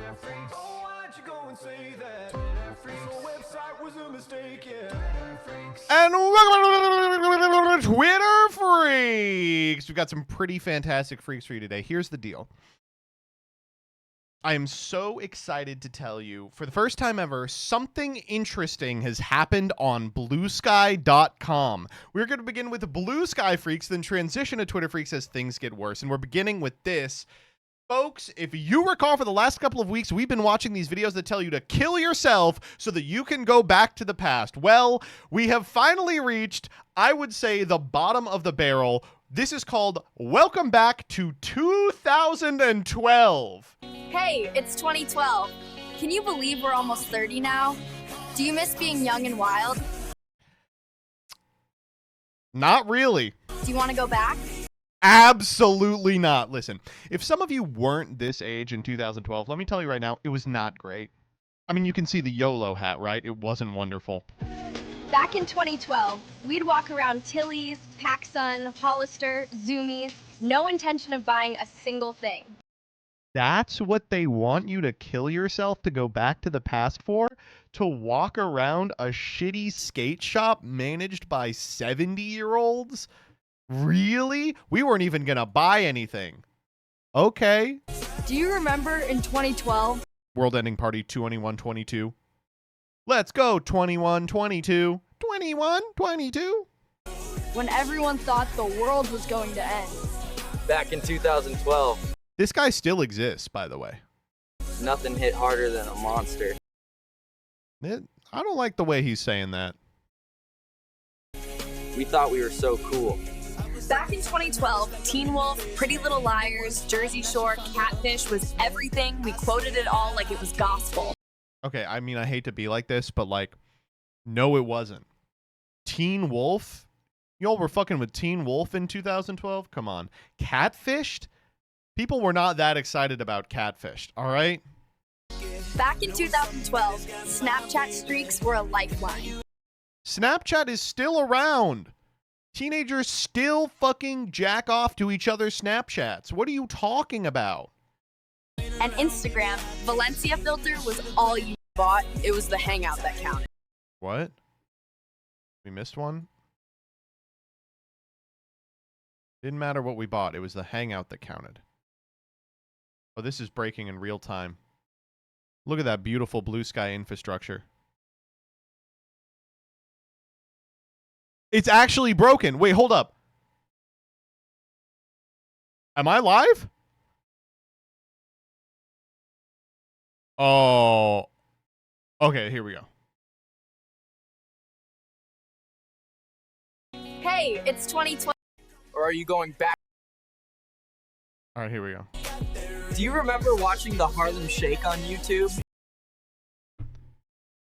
Oh, why'd you go and say that? The website was a mistake, yeah. And welcome to Twitter Freaks. We've got some pretty fantastic freaks for you today. Here's the deal. I am so excited to tell you, for the first time ever, something interesting has happened on bluesky.com. We're going to begin with Blue Sky Freaks, then transition to Twitter Freaks as things get worse. And we're beginning with this. Folks, if you recall, for the last couple of weeks, we've been watching these videos that tell you to kill yourself so that you can go back to the past. Well, we have finally reached, I would say, the bottom of the barrel. This is called Welcome Back to 2012. Hey, it's 2012. Can you believe we're almost 30 now? Do you miss being young and wild? Not really. Do you want to go back? Absolutely not. Listen, if some of you weren't this age in 2012, let me tell you right now, it was not great. I mean, you can see the YOLO hat, right? It wasn't wonderful. Back in 2012, we'd walk around Tilly's, PacSun, Hollister, Zoomies, no intention of buying a single thing. That's what they want you to kill yourself to go back to the past for? To walk around a shitty skate shop managed by 70-year-olds? Really? We weren't even gonna buy anything. Okay. Do you remember in 2012? World Ending Party 2122. Let's go 2122. 2122. When everyone thought the world was going to end. Back in 2012, This guy still exists, by the way. nothing hit harder than a monster. I don't like the way he's saying that. We thought we were so cool. Back in 2012, Teen Wolf, Pretty Little Liars, Jersey Shore, Catfish was everything. We quoted it all like it was gospel. Okay, I mean, I hate to be like this, but like, no, it wasn't. Teen Wolf? Y'all were fucking with Teen Wolf in 2012? Come on. Catfished? People were not that excited about Catfished, all right? Back in 2012, Snapchat streaks were a lifeline. Snapchat is still around. Teenagers still fucking jack off to each other's Snapchats. What are you talking about? And Instagram, Valencia filter was all you bought. It was the hangout that counted. What? We missed one? Didn't matter what we bought. It was the hangout that counted. Oh, this is breaking in real time. Look at that beautiful blue sky infrastructure. It's actually broken. Wait, hold up. Am I live? Oh. Okay, here we go. Hey, it's 2012. Or are you going back? All right, here we go. Do you remember watching the Harlem Shake on YouTube?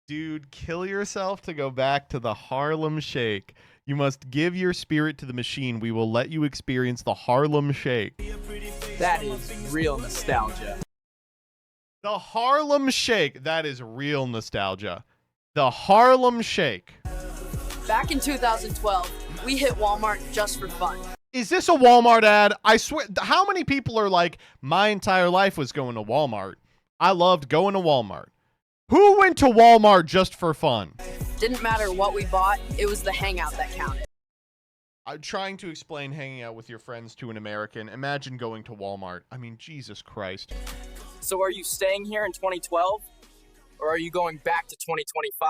Dude, kill yourself to go back to the Harlem Shake. You must give your spirit to the machine. We will let you experience the Harlem Shake. That is real nostalgia. The Harlem Shake. That is real nostalgia. The Harlem Shake. Back in 2012, we hit Walmart just for fun. Is this a Walmart ad? I swear, how many people are like, my entire life was going to Walmart. I loved going to Walmart. Who went to Walmart just for fun? Didn't matter what we bought, it was the hangout that counted. I'm trying to explain hanging out with your friends to an American. Imagine going to Walmart. I mean, Jesus Christ. So are you staying here in 2012? Or are you going back to 2025?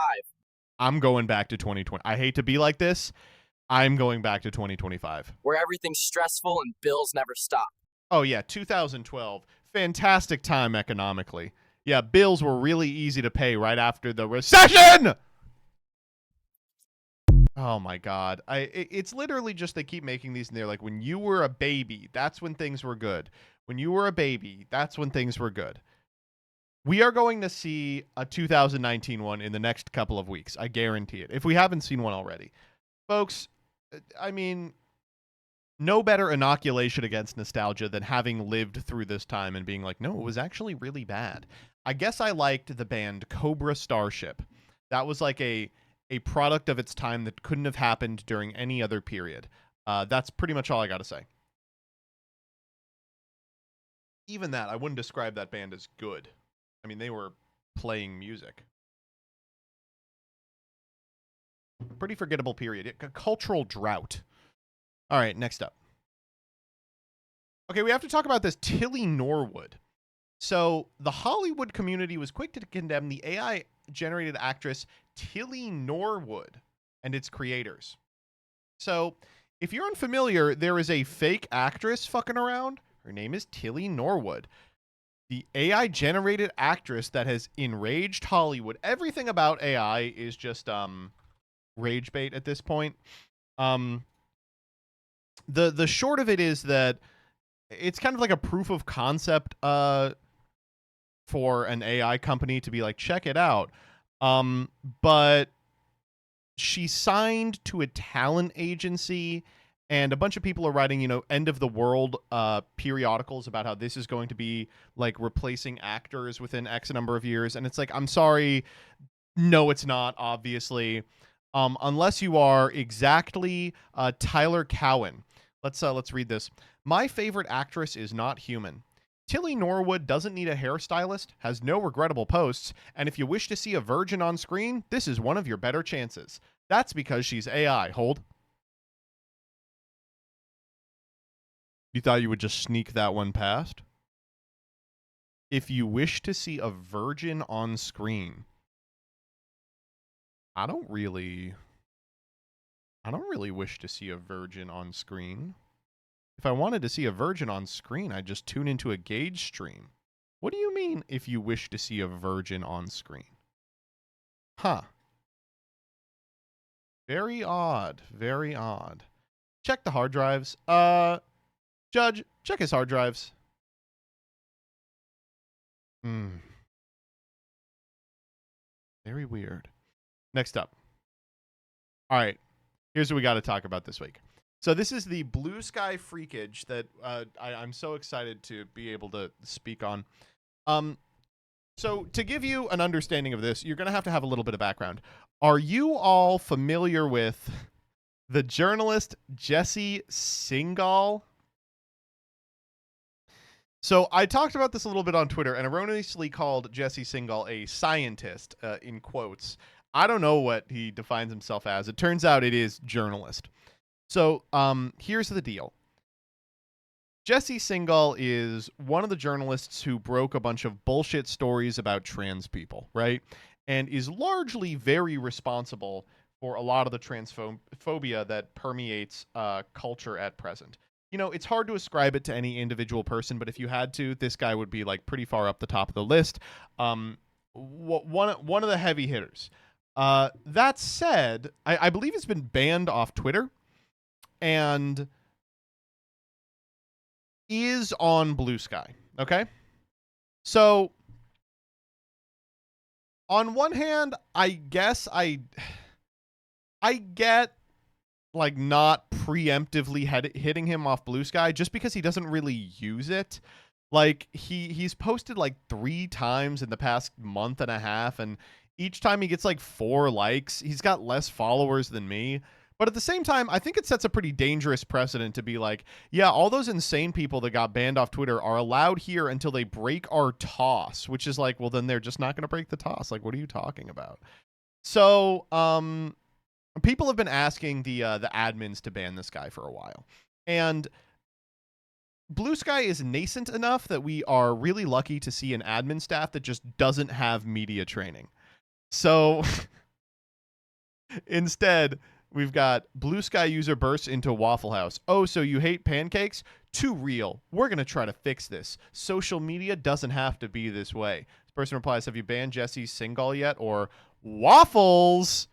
I'm going back to 2020. I hate to be like this. I'm going back to 2025. Where everything's stressful and bills never stop. Oh, yeah, 2012. Fantastic time economically. Yeah, bills were really easy to pay right after the recession! Oh, my God. It's literally just they keep making these, and they're like, when you were a baby, that's when things were good. When you were a baby, that's when things were good. We are going to see a 2019 one in the next couple of weeks. I guarantee it. If we haven't seen one already. Folks, I mean, no better inoculation against nostalgia than having lived through this time and being like, no, it was actually really bad. I guess I liked the band Cobra Starship. That was like a product of its time that couldn't have happened during any other period. That's pretty much all I got to say. Even that, I wouldn't describe that band as good. I mean, they were playing music. Pretty forgettable period. A cultural drought. All right, next up. Okay, we have to talk about this Tilly Norwood. So the Hollywood community was quick to condemn the AI-generated actress Tilly Norwood and its creators. So if you're unfamiliar, there is a fake actress fucking around. Her name is Tilly Norwood. The AI-generated actress that has enraged Hollywood. Everything about AI is just rage bait at this point. The short of it is that it's kind of like a proof of concept for an AI company to be like, check it out. But she signed to a talent agency, and a bunch of people are writing, end of the world periodicals about how this is going to be like replacing actors within X number of years. And it's like, I'm sorry. No, it's not, obviously. Unless you are exactly Tyler Cowen. Let's read this. My favorite actress is not human. Tilly Norwood doesn't need a hairstylist, has no regrettable posts, and if you wish to see a virgin on screen, this is one of your better chances. That's because she's AI. Hold. You thought you would just sneak that one past? If you wish to see a virgin on screen, I don't really wish to see a virgin on screen. If I wanted to see a virgin on screen, I'd just tune into a Gauge stream. What do you mean, if you wish to see a virgin on screen? Huh. Very odd. Very odd. Check the hard drives. Judge, check his hard drives. Very weird. Next up. All right. Here's what we got to talk about this week. So this is the Blue Sky Freakage that I'm so excited to be able to speak on. So to give you an understanding of this, you're going to have a little bit of background. Are you all familiar with the journalist Jesse Singal? So I talked about this a little bit on Twitter and erroneously called Jesse Singal a scientist, in quotes. I don't know what he defines himself as. It turns out it is journalist. So here's the deal. Jesse Singal is one of the journalists who broke a bunch of bullshit stories about trans people, right? And is largely very responsible for a lot of the transphobia that permeates culture at present. It's hard to ascribe it to any individual person, but if you had to, this guy would be like pretty far up the top of the list. One of the heavy hitters. That said, I believe it's been banned off Twitter and is on Blue Sky. Okay. So on one hand, I guess I get like not preemptively hitting him off Blue Sky just because he doesn't really use it. Like he's posted like 3 times in the past month and a half, and each time he gets like 4 likes. He's got less followers than me. But at the same time, I think it sets a pretty dangerous precedent to be like, yeah, all those insane people that got banned off Twitter are allowed here until they break our toss, which is like, well, then they're just not going to break the toss. Like, what are you talking about? So, people have been asking the admins to ban this guy for a while. And Blue Sky is nascent enough that we are really lucky to see an admin staff that just doesn't have media training. So instead, we've got Blue Sky user bursts into Waffle House. Oh, so you hate pancakes? Too real. We're going to try to fix this. Social media doesn't have to be this way. This person replies, have you banned Jesse Singal yet? Or waffles?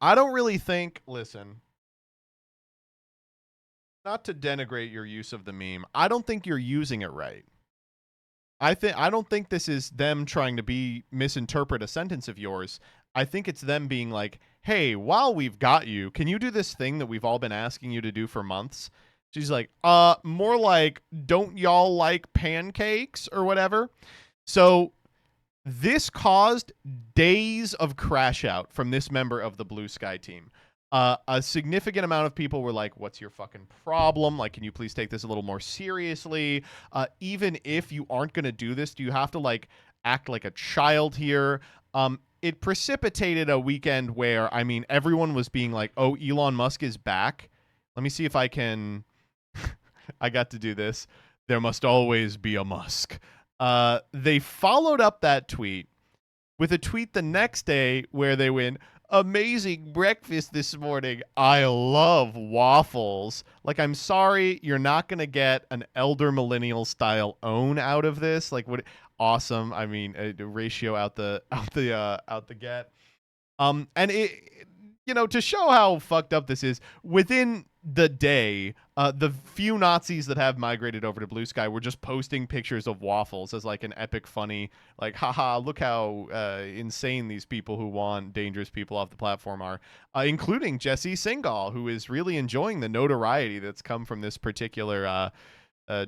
I don't really think, listen, not to denigrate your use of the meme, I don't think you're using it right. I don't think this is them trying to misinterpret a sentence of yours. I think it's them being like, hey, while we've got you, can you do this thing that we've all been asking you to do for months? She's like, more like, don't y'all like pancakes or whatever? So this caused days of crash out from this member of the Blue Sky team. A significant amount of people were like, what's your fucking problem? Like, can you please take this a little more seriously? Even if you aren't going to do this, do you have to like act like a child here? It precipitated a weekend where, I mean, everyone was being like, oh, Elon Musk is back. Let me see if I can. I got to do this. There must always be a Musk. They followed up that tweet with a tweet the next day where they went, amazing breakfast this morning. I love waffles. Like, I'm sorry, you're not going to get an elder millennial style own out of this. Like, what? Awesome. I mean, ratio out the get. And it, you know, to show how fucked up this is, within the day, the few Nazis that have migrated over to Blue Sky were just posting pictures of waffles as like an epic funny, like, haha, look how insane these people who want dangerous people off the platform are, including Jesse Singal, who is really enjoying the notoriety that's come from this particular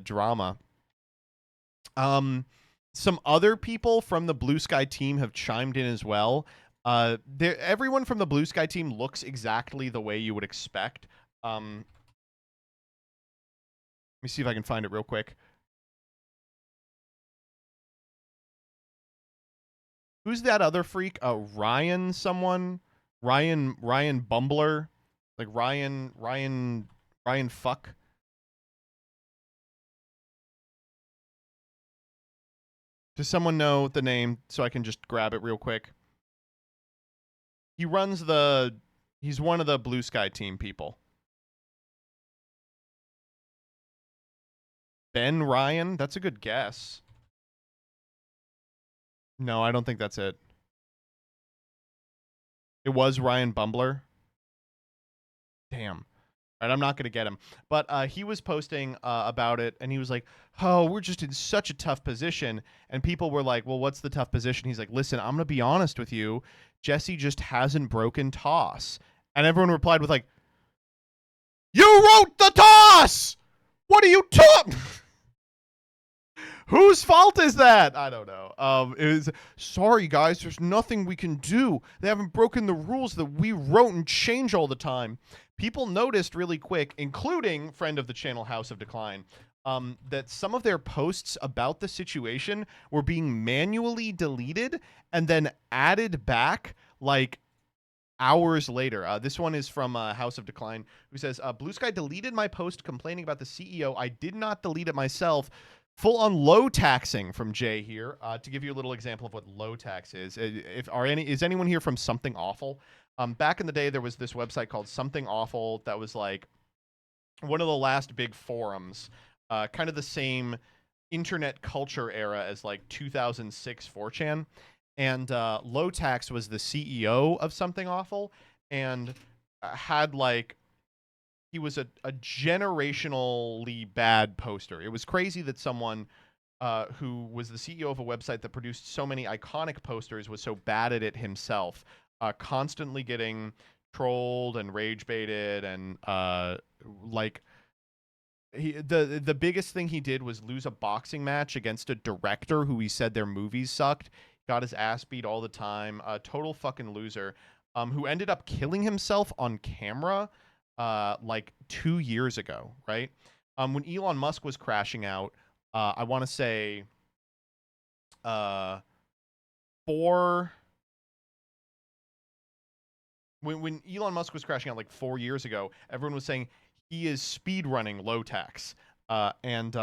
drama. Some other people from the Blue Sky team have chimed in as well. Everyone from the Blue Sky team looks exactly the way you would expect. Let me see if I can find it real quick. Who's that other freak? Ryan someone? Ryan Bumbler? Like Ryan fuck? Does someone know the name so I can just grab it real quick? He's one of the Blue Sky team people. Ben Ryan? That's a good guess. No, I don't think that's it. It was Ryan Bumbler. Damn. All right, I'm not going to get him. But he was posting about it, and he was like, oh, we're just in such a tough position. And people were like, well, what's the tough position? He's like, listen, I'm going to be honest with you. Jesse just hasn't broken toss. And everyone replied with like, you wrote the toss! What are you talking? Whose fault is that? I don't know. It was, sorry guys, there's nothing we can do. They haven't broken the rules that we wrote and change all the time. People noticed really quick, including friend of the channel House of Decline, that some of their posts about the situation were being manually deleted and then added back like hours later. This one is from House of Decline, who says, Blue Sky deleted my post complaining about the CEO. I did not delete it myself. Full on low taxing from Jay here. To give you a little example of what low tax is. Is anyone here from Something Awful? Back in the day, there was this website called Something Awful that was like one of the last big forums, kind of the same internet culture era as like 2006 4chan. And Low Tax was the CEO of Something Awful and had like, he was a generationally bad poster. It was crazy that someone who was the CEO of a website that produced so many iconic posters was so bad at it himself, constantly getting trolled and rage baited, and like the biggest thing he did was lose a boxing match against a director who he said their movies sucked. Got his ass beat all the time. A total fucking loser, who ended up killing himself on camera like 2 years ago, right? When Elon Musk was crashing out, I want to say when Elon Musk was crashing out like 4 years ago, everyone was saying he is speed running Low Tax. And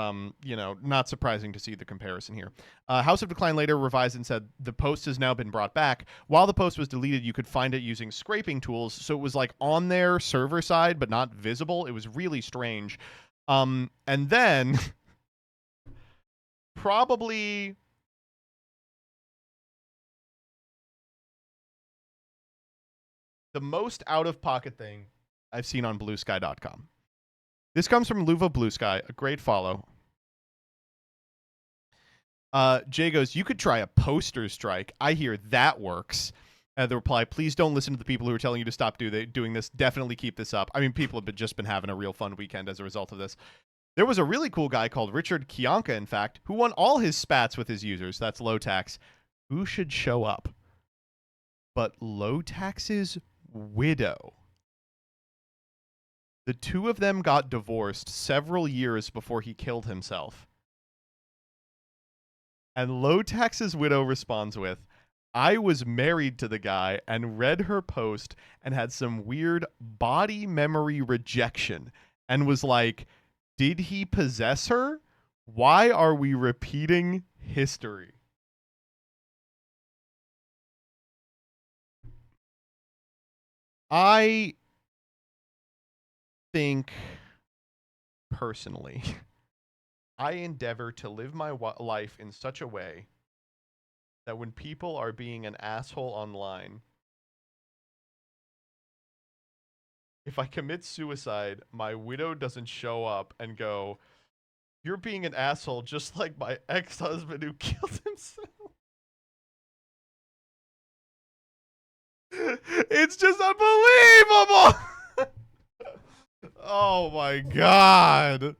you know, not surprising to see the comparison here. House of Decline later revised and said the post has now been brought back. While the post was deleted, you could find it using scraping tools, so it was like on their server side but not visible. It was really strange. And then probably the most out-of-pocket thing I've seen on BlueSky.com. This comes from Luva Blue Sky, a great follow. Jay goes, you could try a poster strike. I hear that works. The reply, please don't listen to the people who are telling you to stop doing this. Definitely keep this up. I mean, people have just been having a real fun weekend as a result of this. There was a really cool guy called Richard Kianka, in fact, who won all his spats with his users. That's Low Tax. Who should show up but Low Tax's widow? The two of them got divorced several years before he killed himself. And Low Tax's widow responds with, I was married to the guy and read her post and had some weird body memory rejection and was like, did he possess her? Why are we repeating history? I think, personally, I endeavor to live my life in such a way that when people are being an asshole online, if I commit suicide, my widow doesn't show up and go, you're being an asshole just like my ex-husband who killed himself. It's just unbelievable. Oh my God.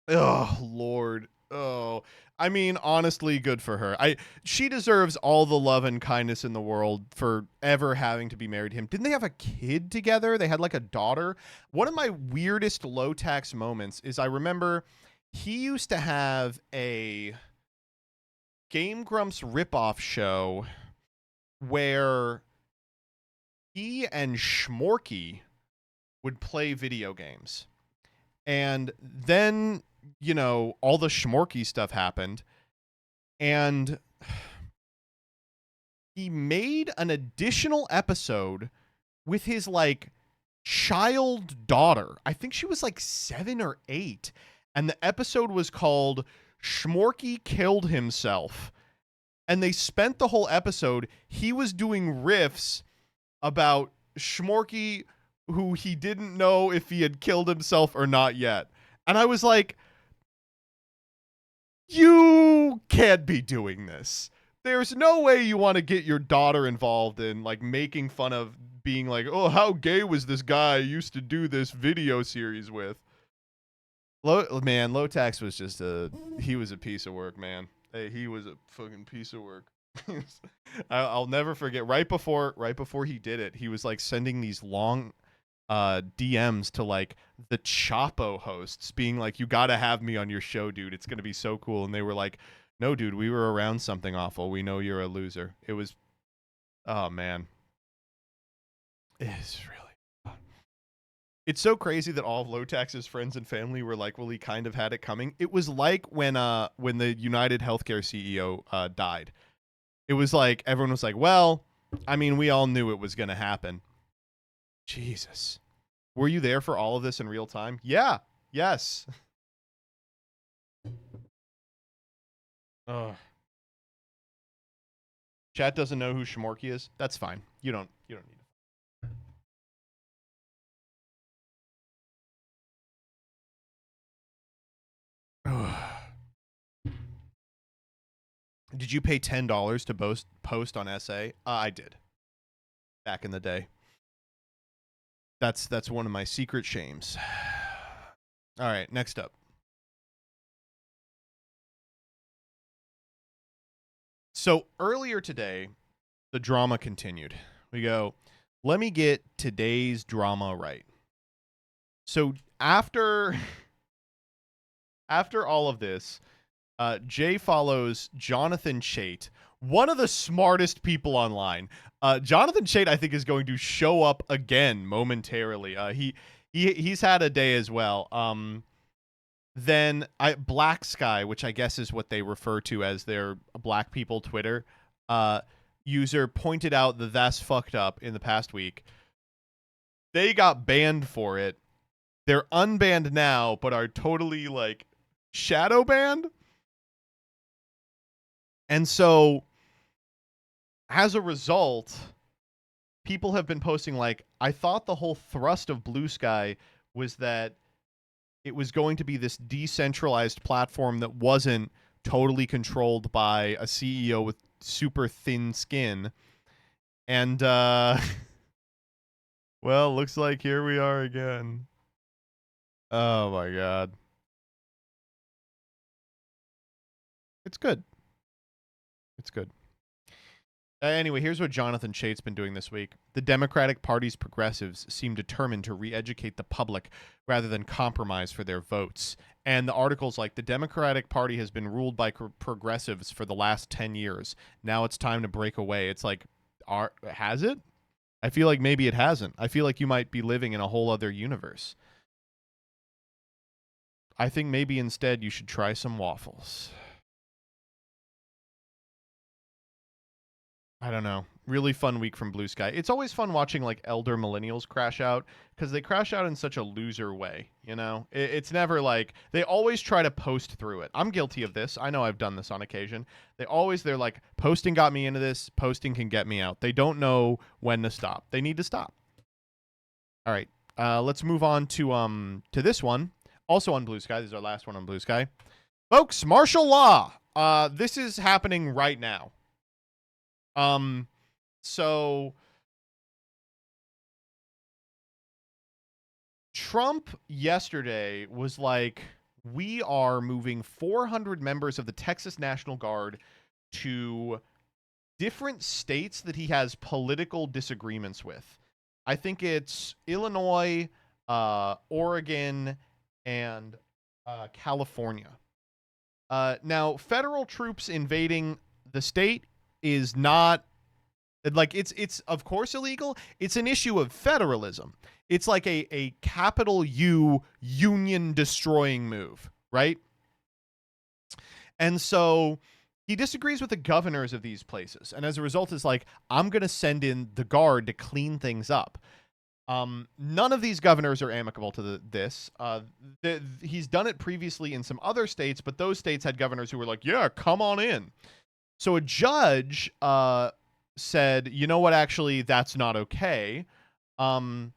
Oh, Lord. Oh, I mean, honestly, good for her. She deserves all the love and kindness in the world for ever having to be married to him. Didn't they have a kid together? They had like a daughter. One of my weirdest Low Tax moments is I remember he used to have a Game Grumps ripoff show where he and Schmorky would play video games. And then, you know, all the Schmorky stuff happened. And he made an additional episode with his, like, child daughter. I think she was, like, 7 or 8. And the episode was called Schmorky Killed Himself. And they spent the whole episode, he was doing riffs about Schmorky, who he didn't know if he had killed himself or not yet. And I was like, you can't be doing this. There's no way you want to get your daughter involved in, like, making fun of being like, oh, how gay was this guy I used to do this video series with? Low Tax was just he was a piece of work, man. Hey, he was a fucking piece of work. I'll never forget, right before he did it, he was like sending these long DMs to like the Chapo hosts being like, you gotta have me on your show, dude. It's gonna be so cool. And they were like, no, dude, we were around something awful. We know you're a loser. It was, oh man. It's really, it's so crazy that all of Low Tax's friends and family were like, well, he kind of had it coming. It was like when the United Healthcare CEO died. It was like, everyone was like, well, I mean, we all knew it was going to happen. Jesus. Were you there for all of this in real time? Yeah. Yes. Ugh. Chat doesn't know who Schmorky is. That's fine. You don't need it. Did you pay $10 to post on SA? I did. Back in the day. That's one of my secret shames. All right, next up. So earlier today, the drama continued. We go, let me get today's drama right. So after all of this, Jay follows Jonathan Chait, one of the smartest people online. Jonathan Chait, I think, is going to show up again momentarily. He's had a day as well. Then Black Sky, which I guess is what they refer to as their Black people Twitter user, pointed out that that's fucked up in the past week. They got banned for it. They're unbanned now, but are totally like shadow banned. And so, as a result, people have been posting like, I thought the whole thrust of Blue Sky was that it was going to be this decentralized platform that wasn't totally controlled by a CEO with super thin skin. And, well, looks like here we are again. Oh my God. It's good. It's good. Anyway, here's what Jonathan Chait's been doing this week. The Democratic Party's progressives seem determined to re-educate the public rather than compromise for their votes. And the article's like, the Democratic Party has been ruled by progressives for the last 10 years. Now it's time to break away. It's like, has it? I feel like maybe it hasn't. I feel like you might be living in a whole other universe. I think maybe instead you should try some waffles. I don't know. Really fun week from Blue Sky. It's always fun watching like elder millennials crash out because they crash out in such a loser way. You know, it's never like they always try to post through it. I'm guilty of this. I know I've done this on occasion. They're like, posting got me into this. Posting can get me out. They don't know when to stop. They need to stop. All right. Let's move on to this one. Also on Blue Sky. This is our last one on Blue Sky. Folks, martial law. This is happening right now. So Trump yesterday was like, we are moving 400 members of the Texas National Guard to different states that he has political disagreements with. I think it's Illinois, Oregon, and California. Now, federal troops invading the state is not like it's of course illegal. It's an issue of federalism. It's like a capital U union destroying move, right? And so he disagrees with the governors of these places, and as a result is like, I'm going to send in the guard to clean things up. None of these governors are amicable to this. He's done it previously in some other states, but those states had governors who were like, yeah, come on in. So a judge said, you know what, actually, that's not okay. And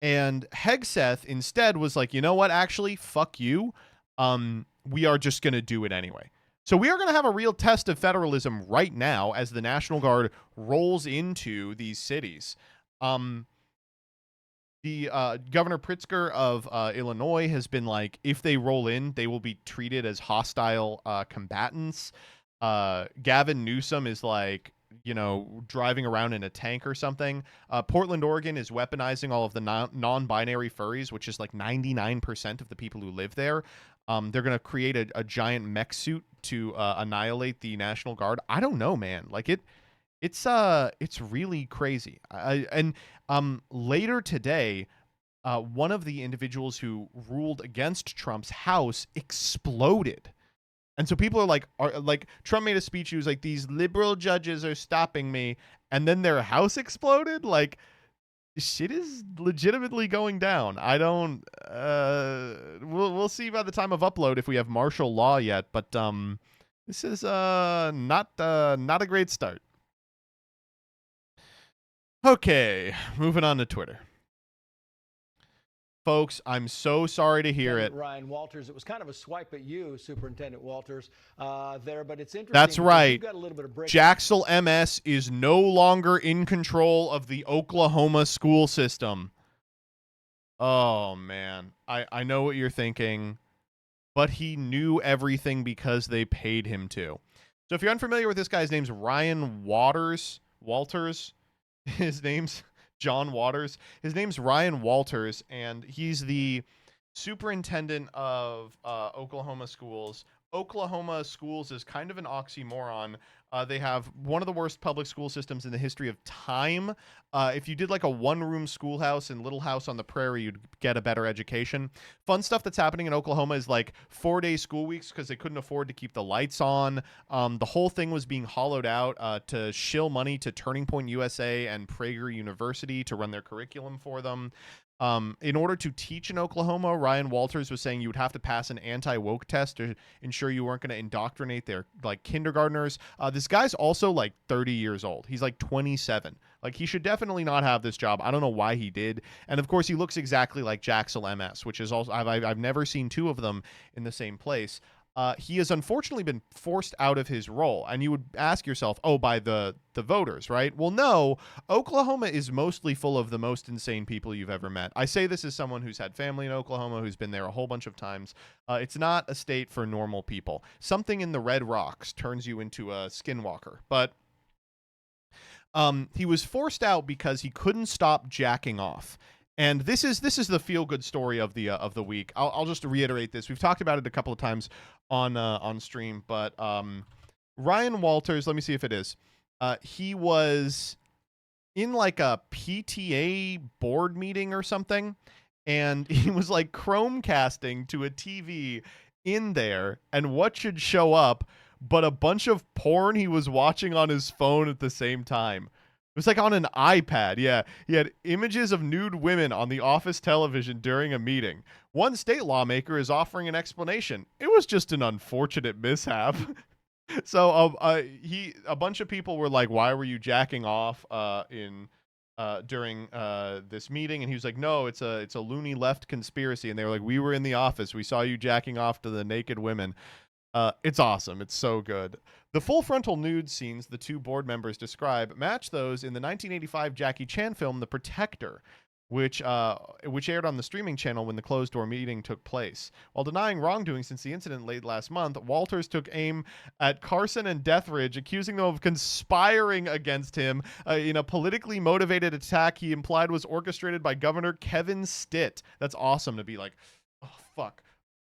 Hegseth instead was like, you know what, actually, fuck you. We are just going to do it anyway. So we are going to have a real test of federalism right now as the National Guard rolls into these cities. The Governor Pritzker of Illinois has been like, if they roll in, they will be treated as hostile combatants. Gavin Newsom is like, you know, driving around in a tank or something. Portland, Oregon is weaponizing all of the non-binary furries, which is like 99% of the people who live there. They're going to create a giant mech suit to annihilate the National Guard. I don't know, man. Like it's really crazy. Later today, one of the individuals who ruled against Trump's house exploded. And so people are like, Trump made a speech. He was like, these liberal judges are stopping me. And then their house exploded. Like, shit is legitimately going down. I don't, we'll see by the time of upload if we have martial law yet. But this is not a great start. Okay, moving on to Twitter. Folks, I'm so sorry to hear it. Ryan Walters, it was kind of a swipe at you, Superintendent Walters, there, but it's interesting. That's right. Got a little bit of Jacksel MS is no longer in control of the Oklahoma school system. Oh, man. I know what you're thinking, but he knew everything because they paid him to. So if you're unfamiliar with this guy's name's Ryan Walters. His name's John Waters. His name's Ryan Walters, and he's the superintendent of Oklahoma schools. Oklahoma schools is kind of an oxymoron. They have one of the worst public school systems in the history of time. If you did like a one-room schoolhouse in Little House on the Prairie, you'd get a better education. Fun stuff that's happening in Oklahoma is like 4-day school weeks because they couldn't afford to keep the lights on. The whole thing was being hollowed out to shill money to Turning Point USA and Prager University to run their curriculum for them. In order to teach in Oklahoma, Ryan Walters was saying you would have to pass an anti-woke test to ensure you weren't going to indoctrinate their like kindergartners. This guy's also like 30 years old. He's like 27. Like he should definitely not have this job. I don't know why he did. And of course, he looks exactly like Jacksel MS, which is also I've never seen two of them in the same place. He has unfortunately been forced out of his role. And you would ask yourself, oh, by the voters, right? Well, no, Oklahoma is mostly full of the most insane people you've ever met. I say this as someone who's had family in Oklahoma, who's been there a whole bunch of times. It's not a state for normal people. Something in the red rocks turns you into a skinwalker. But He was forced out because he couldn't stop jacking off. And this is the feel good story of the week. I'll just reiterate this. We've talked about it a couple of times on stream, but Ryan Walters, let me see if it is. He was in like a PTA board meeting or something, and he was like Chromecasting to a TV in there, and what should show up but a bunch of porn he was watching on his phone at the same time. It was like on an iPad. Yeah, he had images of nude women on the office television during a meeting. One state lawmaker is offering an explanation. It was just an unfortunate mishap. So a bunch of people were like, "Why were you jacking off during this meeting?" And he was like, "No, it's a loony left conspiracy." And they were like, "We were in the office. We saw you jacking off to the naked women." It's awesome. It's so good. The full frontal nude scenes the two board members describe match those in the 1985 Jackie Chan film The Protector, which aired on the streaming channel when the closed-door meeting took place. While denying wrongdoing since the incident late last month, Walters took aim at Carson and Deathridge, accusing them of conspiring against him in a politically motivated attack he implied was orchestrated by Governor Kevin Stitt. That's awesome to be like, oh, fuck.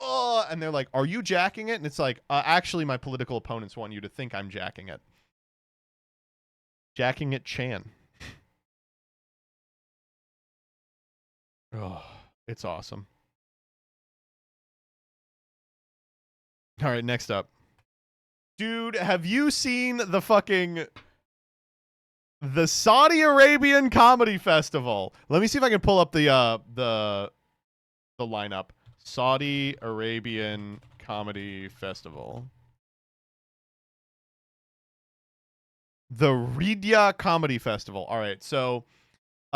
Oh, and they're like, "Are you jacking it?" And it's like, actually, my political opponents want you to think I'm jacking it. Jacking it Chan. Oh, it's awesome. All right, next up. Dude, have you seen the Saudi Arabian Comedy Festival? Let me see if I can pull up the lineup. Saudi Arabian Comedy Festival. The Riyadh Comedy Festival. All right, so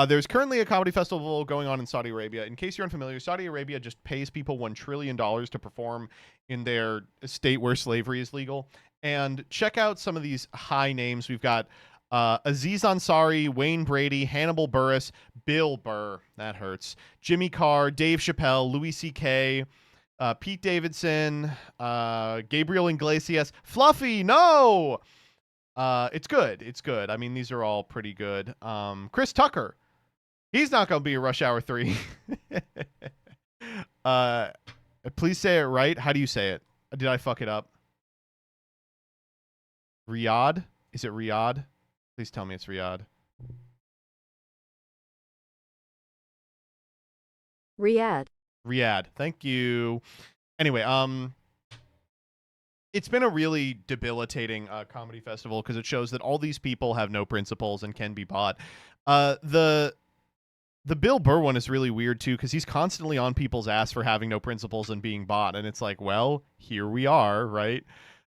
there's currently a comedy festival going on in Saudi Arabia. In case you're unfamiliar, Saudi Arabia just pays people $1 trillion to perform in their state where slavery is legal. And check out some of these high names. We've got Aziz Ansari, Wayne Brady, Hannibal Buress, Bill Burr, that hurts, Jimmy Carr, Dave Chappelle, Louis C.K., Pete Davidson, Gabriel Iglesias, Fluffy, no! It's good. It's good. I mean, these are all pretty good. Chris Tucker, he's not going to be a Rush Hour 3. Please say it right. How do you say it? Did I fuck it up? Riyadh? Is it Riyadh? Please tell me it's Riyadh. Riyadh. Thank you. Anyway, it's been a really debilitating comedy festival because it shows that all these people have no principles and can be bought. The Bill Burr one is really weird too because he's constantly on people's ass for having no principles and being bought, and it's like, well, here we are, right?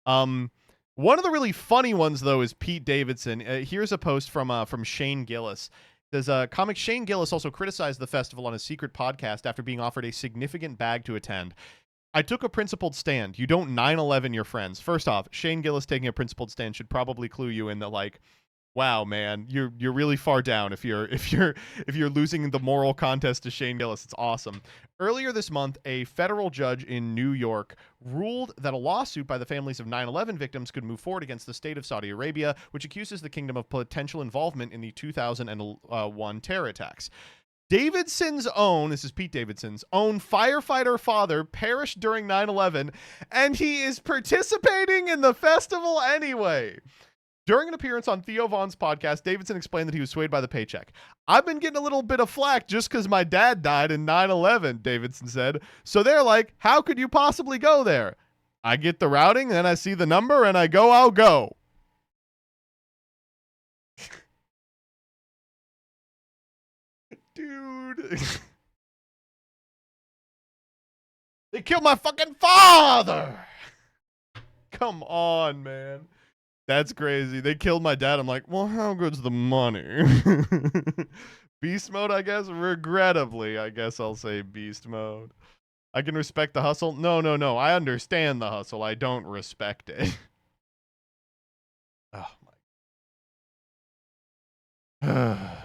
One of the really funny ones, though, is Pete Davidson. Here's a post from Shane Gillis. Says, comic Shane Gillis also criticized the festival on his secret podcast after being offered a significant bag to attend. "I took a principled stand. You don't 9/11 your friends." First off, Shane Gillis taking a principled stand should probably clue you in that, like, wow, man, you're really far down if you're losing the moral contest to Shane Gillis. It's awesome. Earlier this month, a federal judge in New York ruled that a lawsuit by the families of 9/11 victims could move forward against the state of Saudi Arabia, which accuses the kingdom of potential involvement in the 2001 terror attacks. Davidson's own, this is Pete Davidson's own firefighter father perished during 9/11, and he is participating in the festival anyway. During an appearance on Theo Vaughn's podcast, Davidson explained that he was swayed by the paycheck. "I've been getting a little bit of flack just because my dad died in 9/11, Davidson said. "So they're like, how could you possibly go there? I get the routing, then I see the number, and I go, I'll go." Dude. They killed my fucking father! Come on, man. That's crazy. They killed my dad. I'm like, well, how good's the money? Beast mode, I guess? Regrettably, I guess I'll say beast mode. I can respect the hustle. No. I understand the hustle. I don't respect it. Oh, my.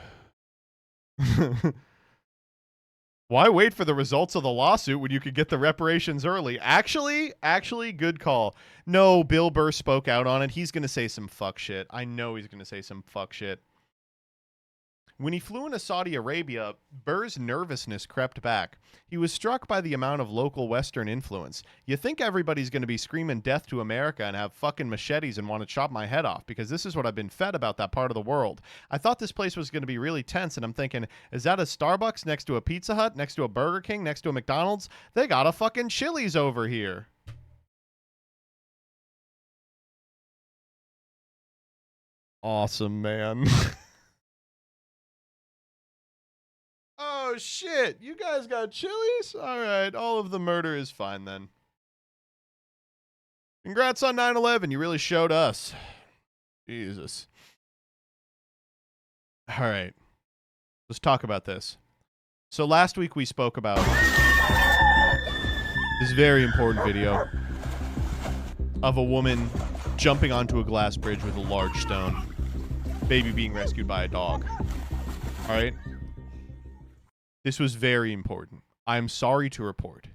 Why wait for the results of the lawsuit when you could get the reparations early? Actually, good call. No, Bill Burr spoke out on it. He's going to say some fuck shit. I know he's going to say some fuck shit. When he flew into Saudi Arabia, Burr's nervousness crept back. He was struck by the amount of local Western influence. You think everybody's going to be screaming death to America and have fucking machetes and want to chop my head off, because this is what I've been fed about that part of the world. I thought this place was going to be really tense, and I'm thinking, is that a Starbucks next to a Pizza Hut, next to a Burger King, next to a McDonald's? They got a fucking Chili's over here. Awesome, man. Oh, shit. You guys got Chili's? All right. All of the murder is fine then. Congrats on 9/11. You really showed us. Jesus. All right. Let's talk about this. So last week we spoke about this very important video of a woman jumping onto a glass bridge with a large stone. Baby being rescued by a dog. All right. This was very important. I'm sorry to report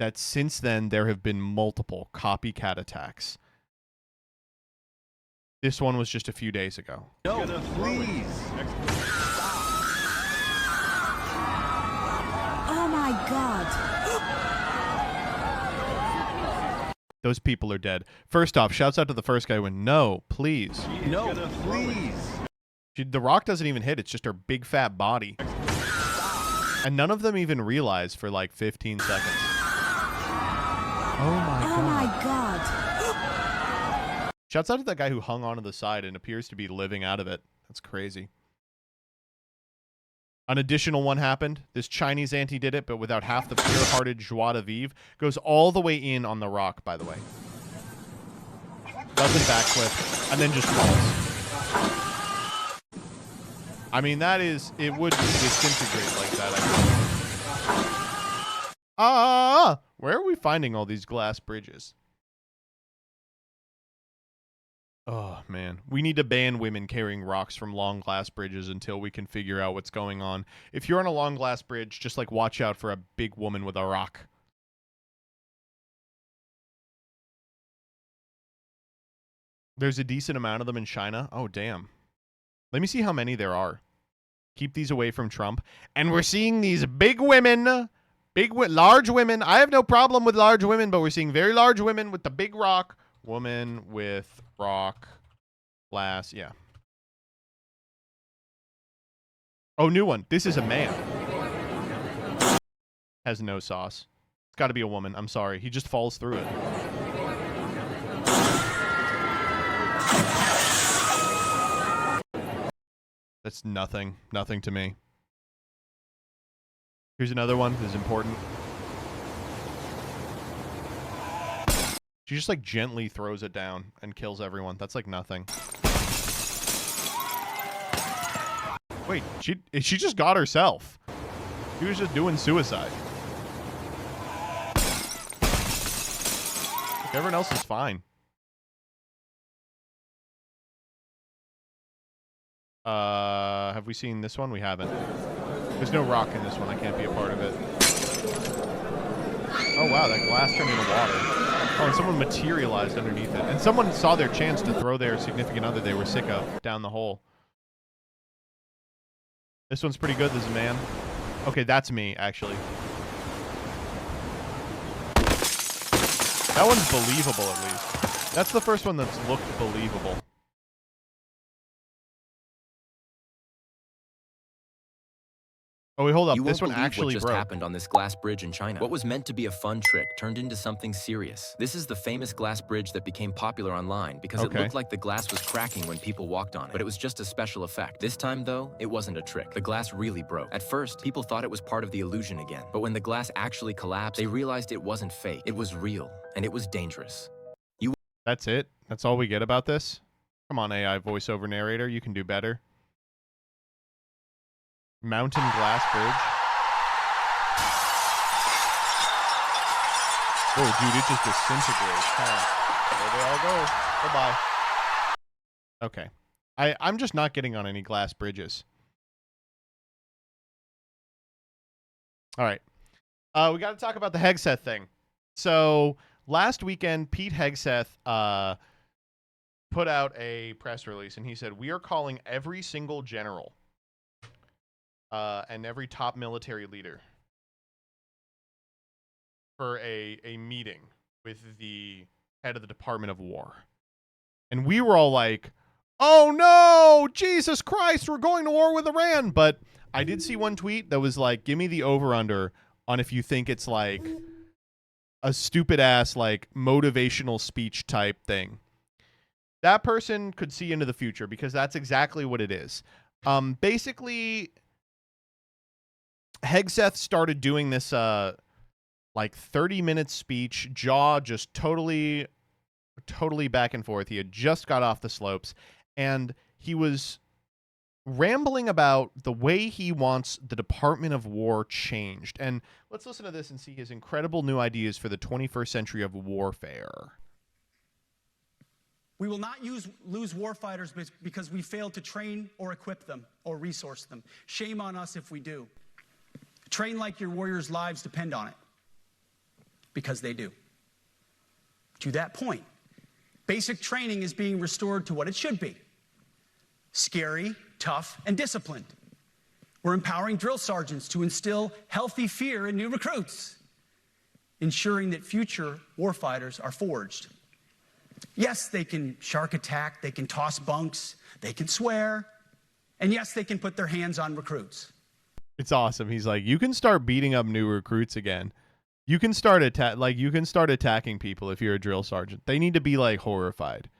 that since then there have been multiple copycat attacks. This one was just a few days ago. No, please. Oh my God. Those people are dead. First off, shouts out to the first guy who went, no, please. No, please. The rock doesn't even hit. It's just her big fat body. And none of them even realize for like 15 seconds. Oh my God. Shouts out to that guy who hung onto the side and appears to be living out of it. That's crazy. An additional one happened. This Chinese auntie did it, but without half the pure-hearted joie de vivre. Goes all the way in on the rock, by the way. Doesn't backflip, and then just falls. I mean, that is... It would disintegrate like that, I think. Where are we finding all these glass bridges? Oh, man. We need to ban women carrying rocks from long glass bridges until we can figure out what's going on. If you're on a long glass bridge, just, like, watch out for a big woman with a rock. There's a decent amount of them in China. Oh, damn. Let me see how many there are. Keep these away from Trump. And we're seeing these big women... large women. I have no problem with large women, but we're seeing very large women with the big rock. Woman with rock, glass, yeah. Oh, new one. This is a man. Has no sauce. It's got to be a woman. I'm sorry. He just falls through it. That's nothing. Nothing to me. Here's another one. This is important. She just, like, gently throws it down and kills everyone. That's, like, nothing. Wait, she just got herself. She was just doing suicide. Everyone else is fine. Have we seen this one? We haven't. There's no rock in this one. I can't be a part of it. Oh, wow, that glass turned into water. Oh, and someone materialized underneath it. And someone saw their chance to throw their significant other they were sick of down the hole. This one's pretty good. This is a man. Okay, that's me, actually. That one's believable, at least. That's the first one that's looked believable. Oh, wait, hold up. This one actually just broke. happened on this glass bridge in China. What was meant to be a fun trick turned into something serious. This is the famous glass bridge that became popular online because it looked like the glass was cracking when people walked on it. But it was just a special effect. This time, though, it wasn't a trick. The glass really broke. At first, people thought it was part of the illusion again. But when the glass actually collapsed, they realized it wasn't fake. It was real, and it was dangerous. That's it? That's all we get about this? Come on, AI voiceover narrator. You can do better. Mountain glass bridge. Oh, dude, it just disintegrates. Huh? There they all go. Bye-bye. Okay. I'm just not getting on any glass bridges. All right. We got to talk about the Hegseth thing. So last weekend, Pete Hegseth put out a press release, and he said, we are calling every single general and every top military leader for a meeting with the head of the Department of War. And we were all like, oh no, Jesus Christ, we're going to war with Iran. But I did see one tweet that was like, give me the over-under on if you think it's like a stupid ass like motivational speech type thing. That person could see into the future because that's exactly what it is. Basically, Hegseth started doing this like 30-minute speech, jaw just totally back and forth. He had just got off the slopes, and he was rambling about the way he wants the Department of War changed. And let's listen to this and see his incredible new ideas for the 21st century of warfare. We will not lose warfighters because we failed to train or equip them or resource them. Shame on us if we do. Train like your warriors' lives depend on it, because they do. To that point, basic training is being restored to what it should be: scary, tough, and disciplined. We're empowering drill sergeants to instill healthy fear in new recruits, ensuring that future warfighters are forged. Yes, they can shark attack, they can toss bunks, they can swear, and yes, they can put their hands on recruits. It's awesome. He's like, you can start beating up new recruits again. You can start attacking people if you're a drill sergeant. They need to be like horrified.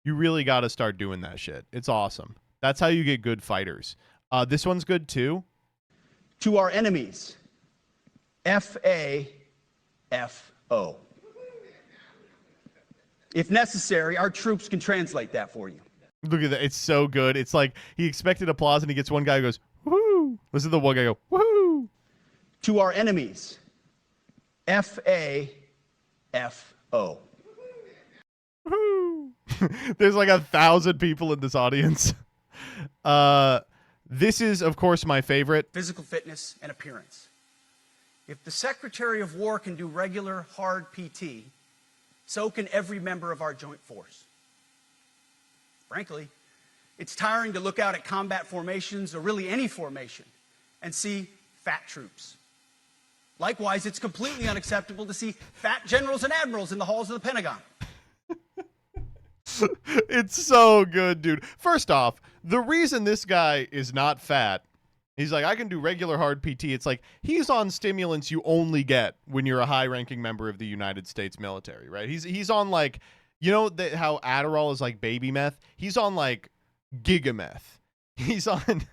You really got to start doing that shit. It's awesome. That's how you get good fighters. This one's good too. To our enemies, FAFO. If necessary, our troops can translate that for you. Look at that. It's so good. It's like he expected applause and he gets one guy who goes, woohoo. Listen to the one guy go, woohoo. To our enemies, FAFO. Woohoo. There's like 1,000 people in this audience. This is, of course, my favorite. Physical fitness and appearance. If the Secretary of War can do regular hard PT, so can every member of our joint force. Frankly, it's tiring to look out at combat formations, or really any formation, and see fat troops. Likewise, it's completely unacceptable to see fat generals and admirals in the halls of the Pentagon. It's so good, dude. First off, the reason this guy is not fat, he's like, I can do regular hard PT. It's like he's on stimulants you only get when you're a high-ranking member of the United States military, right? He's on like, you know how Adderall is like baby meth? He's on like gigameth. He's on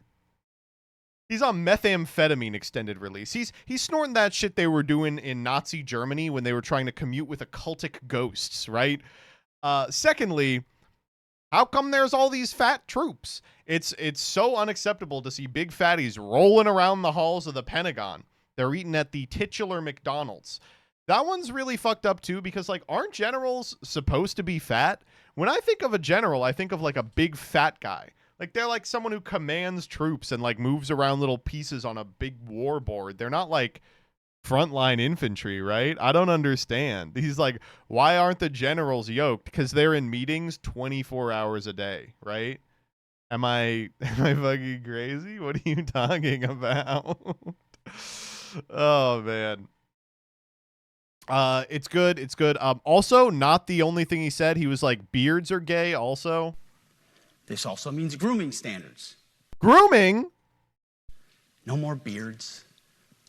methamphetamine extended release. He's snorting that shit they were doing in Nazi Germany when they were trying to commute with occultic ghosts, right? Secondly, how come there's all these fat troops? It's so unacceptable to see big fatties rolling around the halls of the Pentagon. They're eating at the titular McDonald's. That one's really fucked up too, because like, aren't generals supposed to be fat? When I think of a general, I think of like a big fat guy. Like they're like someone who commands troops and like moves around little pieces on a big war board. They're not like frontline infantry, right? I don't understand. He's like, why aren't the generals yoked? Because they're in meetings 24 hours a day, right? Am I fucking crazy? What are you talking about? Oh man. It's good. It's good. Also, not the only thing he said. He was like, beards are gay also. This also means grooming standards. Grooming? No more beards,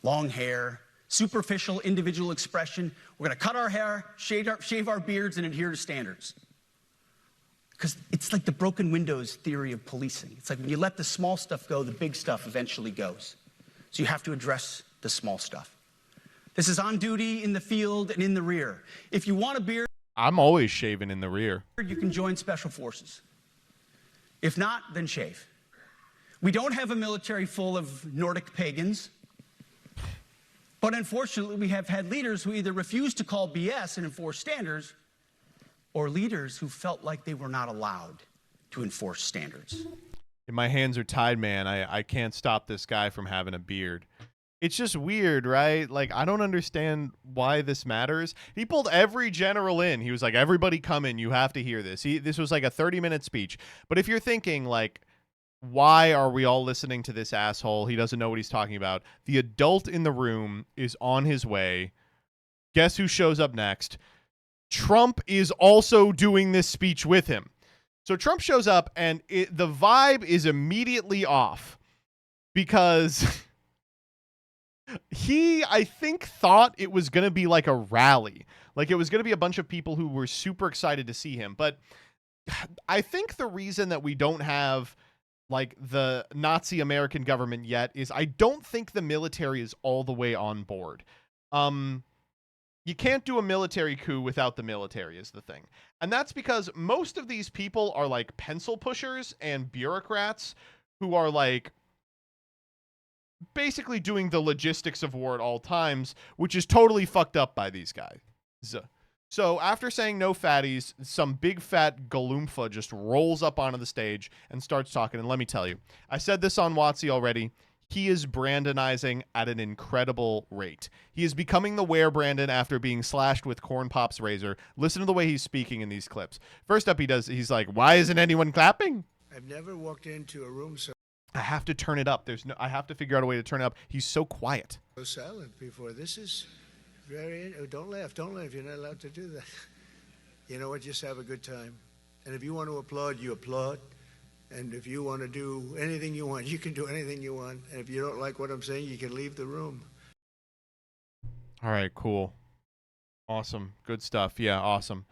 long hair, superficial individual expression. We're going to cut our hair, shave our beards, and adhere to standards. Because it's like the broken windows theory of policing. It's like when you let the small stuff go, the big stuff eventually goes. So you have to address the small stuff. This is on duty, in the field, and in the rear. If you want a beard, I'm always shaving in the rear. You can join Special Forces. If not, then shave. We don't have a military full of Nordic pagans. But unfortunately, we have had leaders who either refuse to call BS and enforce standards, or leaders who felt like they were not allowed to enforce standards. My hands are tied, man. I can't stop this guy from having a beard. It's just weird, right? Like, I don't understand why this matters. He pulled every general in. He was like, everybody come in. You have to hear this. This was like a 30-minute speech. But if you're thinking, like, why are we all listening to this asshole? He doesn't know what he's talking about. The adult in the room is on his way. Guess who shows up next? Trump is also doing this speech with him. So Trump shows up, and the vibe is immediately off because he, I think, thought it was going to be like a rally. Like it was going to be a bunch of people who were super excited to see him. But I think the reason that we don't have like the Nazi American government yet is I don't think the military is all the way on board. You can't do a military coup without the military is the thing. And that's because most of these people are like pencil pushers and bureaucrats who are like basically doing the logistics of war at all times, which is totally fucked up by these guys. So after saying no fatties, some big fat galoomfa just rolls up onto the stage and starts talking. And let me tell you, I said this on Watsy already. He is Brandonizing at an incredible rate. He is becoming the Were Brandon after being slashed with Corn Pop's razor. Listen to the way he's speaking in these clips. First up, he's like, why isn't anyone clapping? I've never walked into a room so I have to turn it up. I have to figure out a way to turn it up. He's so quiet. silent before. This is very, don't laugh. Don't laugh. You're not allowed to do that. You know what? Just have a good time. And if you want to applaud, you applaud. And if you want to do anything you want, you can do anything you want. And if you don't like what I'm saying, you can leave the room. All right, cool. Awesome. Good stuff. Yeah, awesome.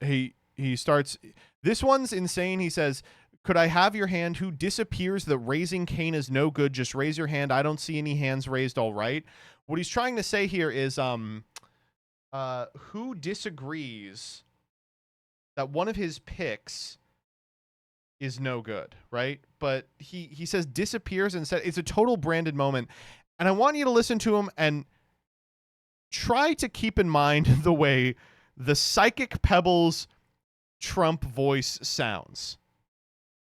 He starts, this one's insane. He says, could I have your hand? Who disappears that raising Cain is no good? Just raise your hand. I don't see any hands raised. All right. What he's trying to say here is, who disagrees that one of his picks is no good, right? But he says disappears instead. It's a total Brandon moment. And I want you to listen to him and try to keep in mind the way the Psychic Pebbles Trump voice sounds.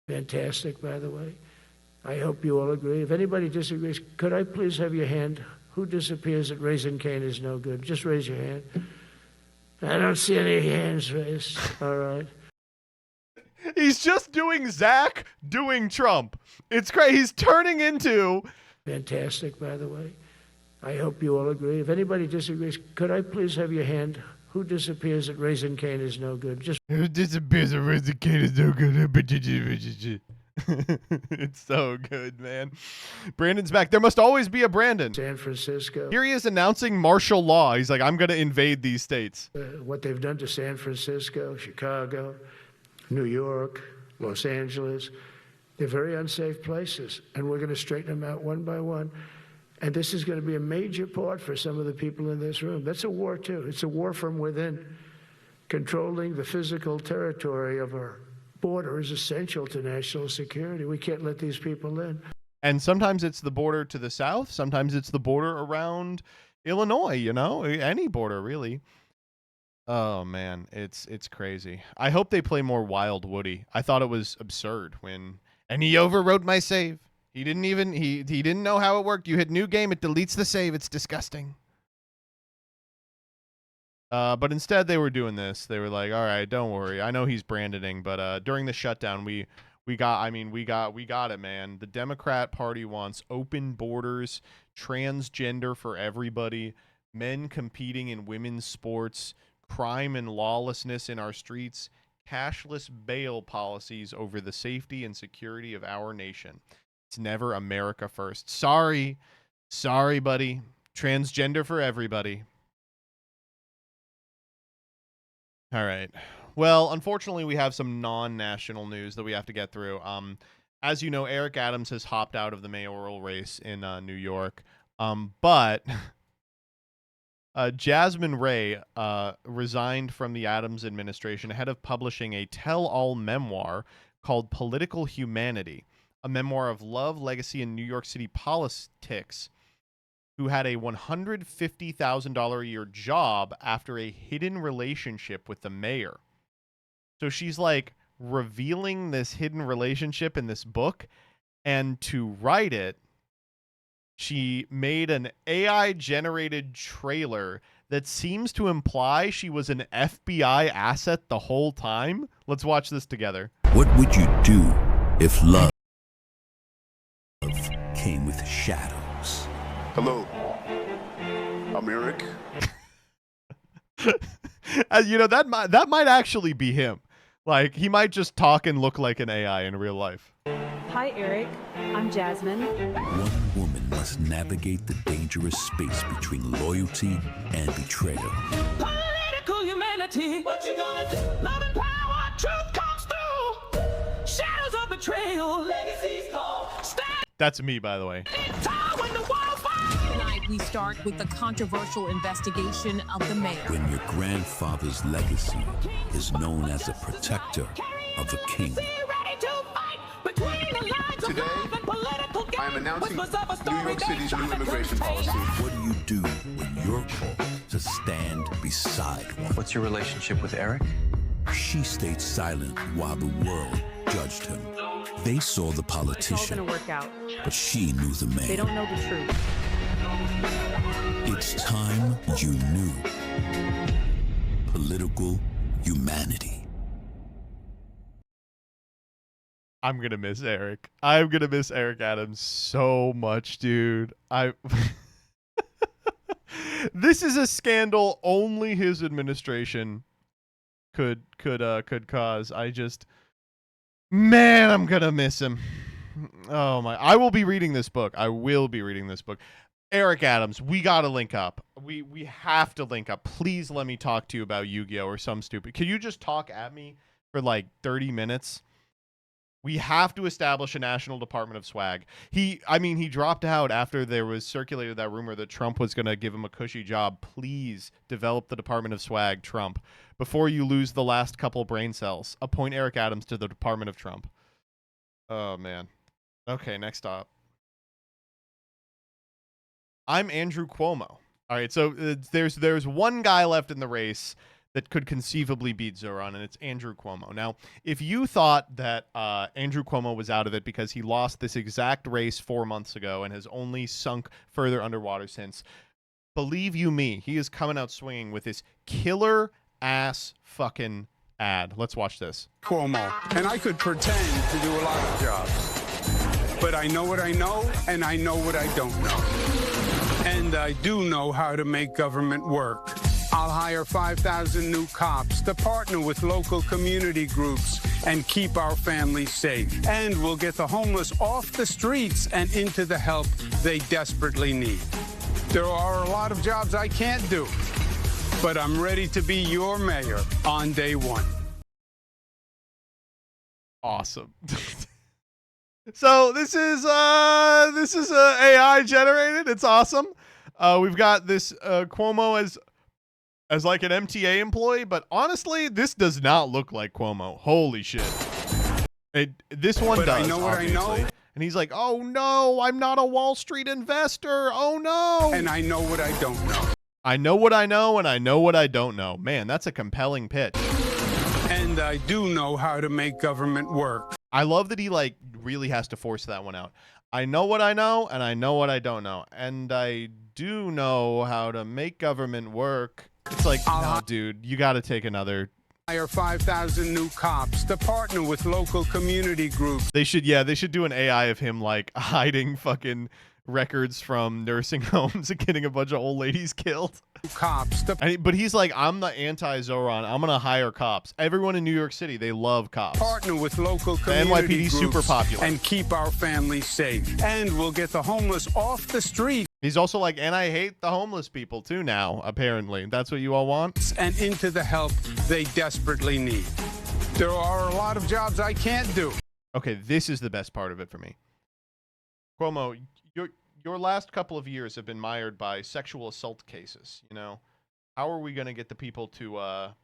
Fantastic, by the way. I hope you all agree. If anybody disagrees, could I please have your hand? Who disappears at raising Cain is no good? Just raise your hand. I don't see any hands raised. All right. He's just doing Zach doing Trump. It's great. He's turning into... Fantastic, by the way. I hope you all agree. If anybody disagrees, could I please have your hand? Who disappears at raising Cain is no good? Just who disappears at raising Cain is no good. It's so good, man. Brandon's back. There must always be a Brandon. San Francisco. Here he is announcing martial law. He's like, I'm going to invade these states. What they've done to San Francisco, Chicago, New York, Los Angeles, they're very unsafe places. And we're going to straighten them out one by one. And this is going to be a major part for some of the people in this room. That's a war, too. It's a war from within. Controlling the physical territory of our border is essential to national security. We can't let these people in. And sometimes it's the border to the south. Sometimes it's the border around Illinois, you know, any border, really. Oh, man, it's crazy. I hope they play more Wild Woody. I thought it was absurd when... And he overwrote my save. He didn't even, he didn't know how it worked. You hit new game, it deletes the save. It's disgusting. But instead they were doing this. They were like, all right, don't worry. I know he's Brandoning, but during the shutdown, we got it, man. The Democrat Party wants open borders, transgender for everybody, men competing in women's sports, crime and lawlessness in our streets, cashless bail policies over the safety and security of our nation. It's never America first. Sorry, buddy. Transgender for everybody. All right. Well, unfortunately, we have some non-national news that we have to get through. As you know, Eric Adams has hopped out of the mayoral race in New York. But Jasmine Ray resigned from the Adams administration ahead of publishing a tell-all memoir called Political Humanity, a memoir of love, legacy, and New York City politics, who had a $150,000 a year job after a hidden relationship with the mayor. So she's like revealing this hidden relationship in this book, and to write it, she made an AI-generated trailer that seems to imply she was an FBI asset the whole time. Let's watch this together. What would you do if love came with shadows? Hello, I'm Eric. You know, that might actually be him. Like, he might just talk and look like an AI in real life. Hi, Eric. I'm Jasmine. One woman must navigate the dangerous space between loyalty and betrayal. Political humanity. What you gonna do? Love and power. Truth comes through. Shadows of betrayal. Legacies call. That's me, by the way. Tonight we start with the controversial investigation of the mayor. When your grandfather's legacy is known as a protector of a king. Today, I am announcing New York City's new immigration policy. What do you do when you're called to stand beside one? What's your relationship with Eric? She stayed silent while the world judged him. They saw the politician, It's all gonna work out. but she knew the man. They don't know the truth. It's time you knew. Political humanity. I'm gonna miss Eric. I'm gonna miss Eric Adams so much, dude. This is a scandal only his administration could cause. Man, I'm gonna miss him. Oh my! I will be reading this book. Eric Adams, we gotta link up. We have to link up. Please let me talk to you about Yu-Gi-Oh or some stupid. Can you just talk at me for like 30 minutes? We have to establish a national department of swag. He dropped out after there was circulated that rumor that Trump was going to give him a cushy job. Please develop the department of swag, Trump. Before you lose the last couple brain cells, appoint Eric Adams to the department of Trump. Oh, man. Okay, next up. I'm Andrew Cuomo. All right, so there's one guy left in the race that could conceivably beat Zoran, and it's Andrew Cuomo. Now, if you thought that Andrew Cuomo was out of it because he lost this exact race 4 months ago and has only sunk further underwater since, believe you me, he is coming out swinging with this killer-ass fucking ad. Let's watch this. Cuomo, and I could pretend to do a lot of jobs, but I know what I know, and I know what I don't know. And I do know how to make government work. I'll hire 5,000 new cops to partner with local community groups and keep our families safe. And we'll get the homeless off the streets and into the help they desperately need. There are a lot of jobs I can't do, but I'm ready to be your mayor on day one. Awesome. So this is AI generated. It's awesome. We've got this Cuomo as like an MTA employee, but honestly, this does not look like Cuomo. Holy shit. This one but does, I know what obviously. I know. And he's like, oh no, I'm not a Wall Street investor. Oh no. And I know what I don't know. I know what I know, and I know what I don't know. Man, that's a compelling pitch. And I do know how to make government work. I love that he like really has to force that one out. I know what I know, and I know what I don't know. And I do know how to make government work. It's like, no, dude, you got to take another. Hire 5,000 new cops to partner with local community groups. They should do an AI of him like hiding fucking records from nursing homes and getting a bunch of old ladies killed. Cops. But he's like, I'm the anti-Zoran. I'm going to hire cops. Everyone in New York City, they love cops. Partner with local community NYPD's groups super popular. and keep our families safe. And we'll get the homeless off the street. He's also like, and I hate the homeless people too now, apparently. That's what you all want? And into the help they desperately need. There are a lot of jobs I can't do. Okay, this is the best part of it for me. Cuomo, your last couple of years have been mired by sexual assault cases, you know? How are we going to get the people to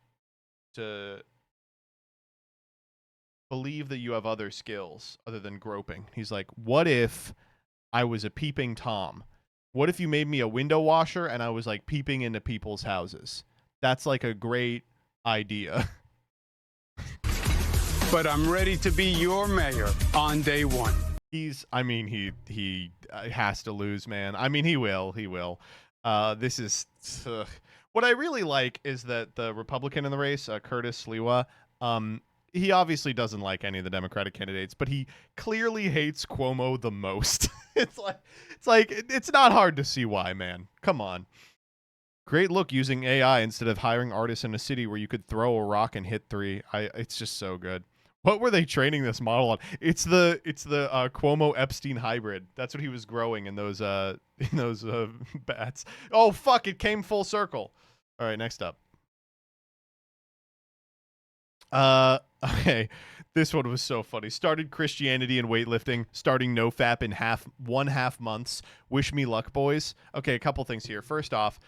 believe that you have other skills other than groping? He's like, what if I was a peeping Tom? What if you made me a window washer and I was like peeping into people's houses? That's like a great idea. But I'm ready to be your mayor on day one. I mean, he has to lose, man. I mean, he will. This is what I really like is that the Republican in the race, Curtis Sliwa, he obviously doesn't like any of the Democratic candidates, but he clearly hates Cuomo the most. It's like it's not hard to see why, man. Come on. Great look using AI instead of hiring artists in a city where you could throw a rock and hit 3. It's just so good. What were they training this model on? It's the Cuomo Epstein hybrid. That's what he was growing in those bats. Oh fuck! It came full circle. All right, next up. Okay, this one was so funny. Started Christianity and weightlifting, starting NoFap in 1.5 months. Wish me luck, boys. Okay, a couple things here. First off,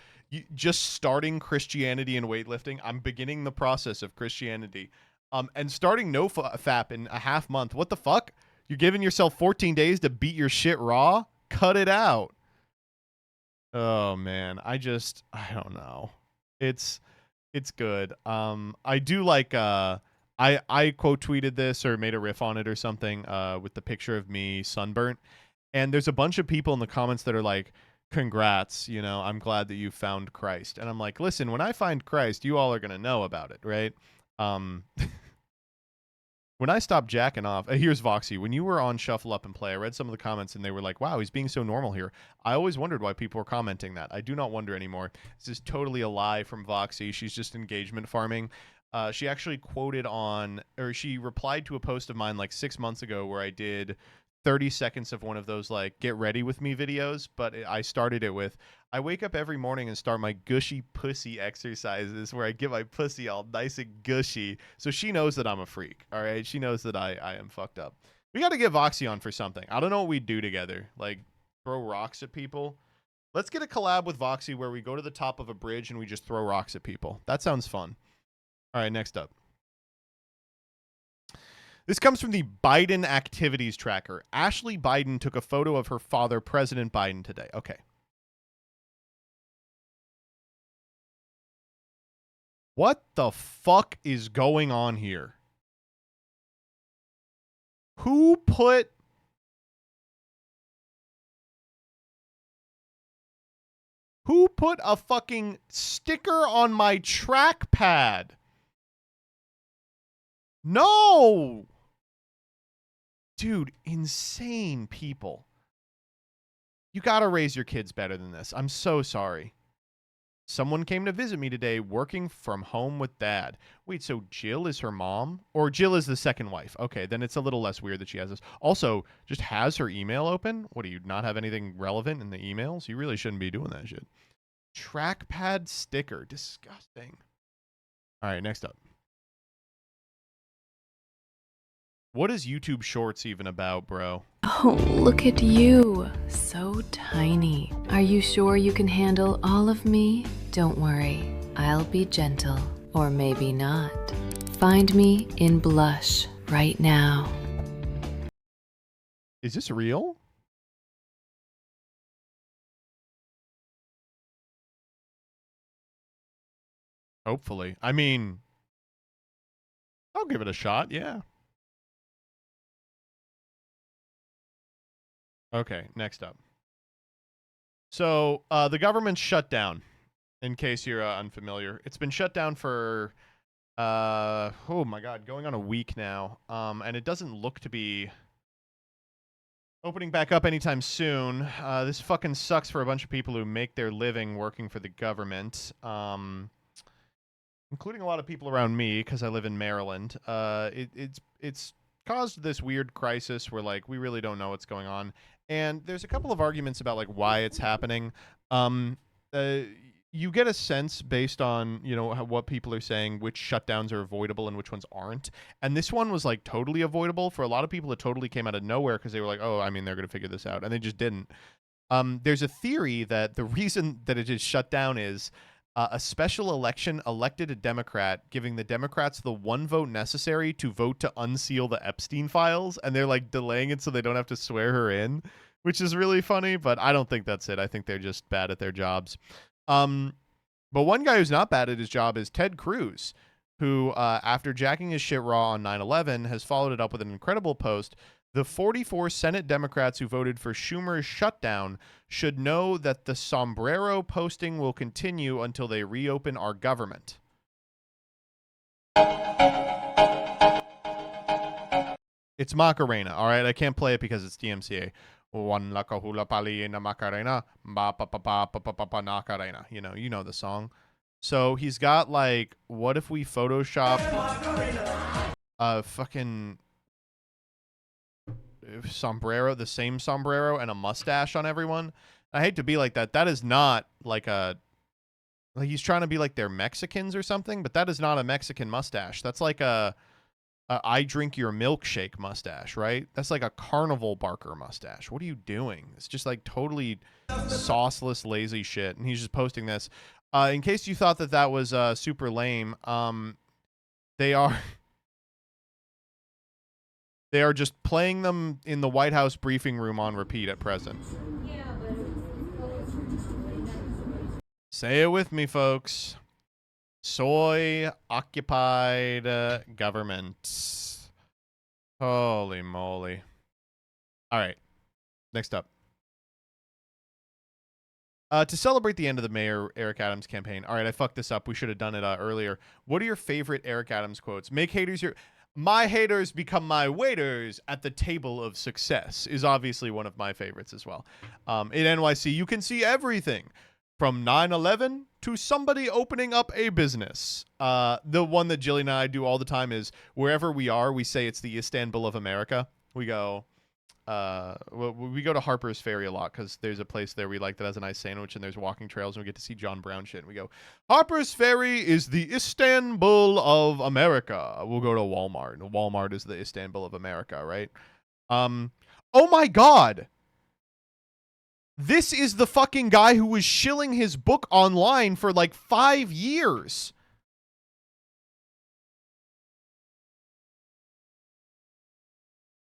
just starting Christianity and weightlifting. I'm beginning the process of Christianity. And starting NoFap in a half month. What the fuck? You're giving yourself 14 days to beat your shit raw? Cut it out. Oh man, I don't know. It's good. I do like I quote tweeted this or made a riff on it or something with the picture of me sunburnt, and there's a bunch of people in the comments that are like, congrats, I'm glad that you found Christ. And I'm like, listen, when I find Christ, you all are gonna know about it, right? When I stopped jacking off, here's Voxy. When you were on Shuffle Up and Play, I read some of the comments and they were like, wow, he's being so normal here. I always wondered why people were commenting that. I do not wonder anymore. This is totally a lie from Voxy. She's just engagement farming. She actually she replied to a post of mine like 6 months ago where I did 30 seconds of one of those like get ready with me videos, but I started it with, I wake up every morning and start my gushy pussy exercises where I get my pussy all nice and gushy. So she knows that I'm a freak. All right. She knows that I am fucked up. We got to get Voxy on for something. I don't know what we'd do together. Like throw rocks at people. Let's get a collab with Voxy where we go to the top of a bridge and we just throw rocks at people. That sounds fun. All right. Next up. This comes from the Biden activities tracker. Ashley Biden took a photo of her father, President Biden, today. Okay. What the fuck is going on here? Who put a fucking sticker on my trackpad? No! Dude, insane people. You gotta raise your kids better than this. I'm so sorry. Someone came to visit me today working from home with dad. Wait, so Jill is her mom? Or Jill is the second wife? Okay, then it's a little less weird that she has this. Also, just has her email open? What, do you not have anything relevant in the emails? You really shouldn't be doing that shit. Trackpad sticker. Disgusting. All right, next up. What is YouTube Shorts even about, bro? Oh, look at you. So tiny. Are you sure you can handle all of me? Don't worry. I'll be gentle. Or maybe not. Find me in Blush right now. Is this real? Hopefully. I mean, I'll give it a shot, yeah. Okay, next up. So, the government's shut down, in case you're unfamiliar. It's been shut down for, oh my God, going on a week now. And it doesn't look to be opening back up anytime soon. This fucking sucks for a bunch of people who make their living working for the government, including a lot of people around me, because I live in Maryland. It's caused this weird crisis where, like, we really don't know what's going on. And there's a couple of arguments about, like, why it's happening. You get a sense based on, what people are saying, which shutdowns are avoidable and which ones aren't. And this one was, like, totally avoidable. For a lot of people, it totally came out of nowhere because they were like, oh, I mean, they're going to figure this out. And they just didn't. There's a theory that the reason that it is shut down is a special election elected a Democrat, giving the Democrats the one vote necessary to vote to unseal the Epstein files, and they're like delaying it so they don't have to swear her in, which is really funny, but I don't think that's it. I think they're just bad at their jobs. But one guy who's not bad at his job is Ted Cruz, who, after jacking his shit raw on 9/11, has followed it up with an incredible post The 44 Senate Democrats who voted for Schumer's shutdown should know that the sombrero posting will continue until they reopen our government. It's Macarena, all right? I can't play it because it's DMCA. One la hula pali in a Macarena, ba pa pa pa pa pa pa pa Macarena. You know the song. So he's got like, what if we Photoshop a fucking sombrero, the same sombrero, and a mustache on everyone? I hate to be like that. That is not like he's trying to be like they're Mexicans or something, but that is not a Mexican mustache. That's like a I drink your milkshake mustache, right? That's like a carnival barker mustache. What are you doing? It's just like totally sauceless, lazy shit. And he's just posting this. In case you thought that was super lame, they are just playing them in the White House briefing room on repeat at present. Say it with me, folks. Soy occupied government. Holy moly. All right. Next up. To celebrate the end of the Mayor Eric Adams campaign. All right, I fucked this up. We should have done it earlier. What are your favorite Eric Adams quotes? Make haters your... My haters become my waiters at the table of success is obviously one of my favorites as well. In NYC, you can see everything. From 9/11 to somebody opening up a business. The one that Jillian and I do all the time is wherever we are, we say it's the Istanbul of America. We go to Harper's Ferry a lot because there's a place there we like that has a nice sandwich and there's walking trails and we get to see John Brown shit. And we go, Harper's Ferry is the Istanbul of America. We'll go to Walmart. And Walmart is the Istanbul of America, right? Oh my God. This is the fucking guy who was shilling his book online for like 5 years.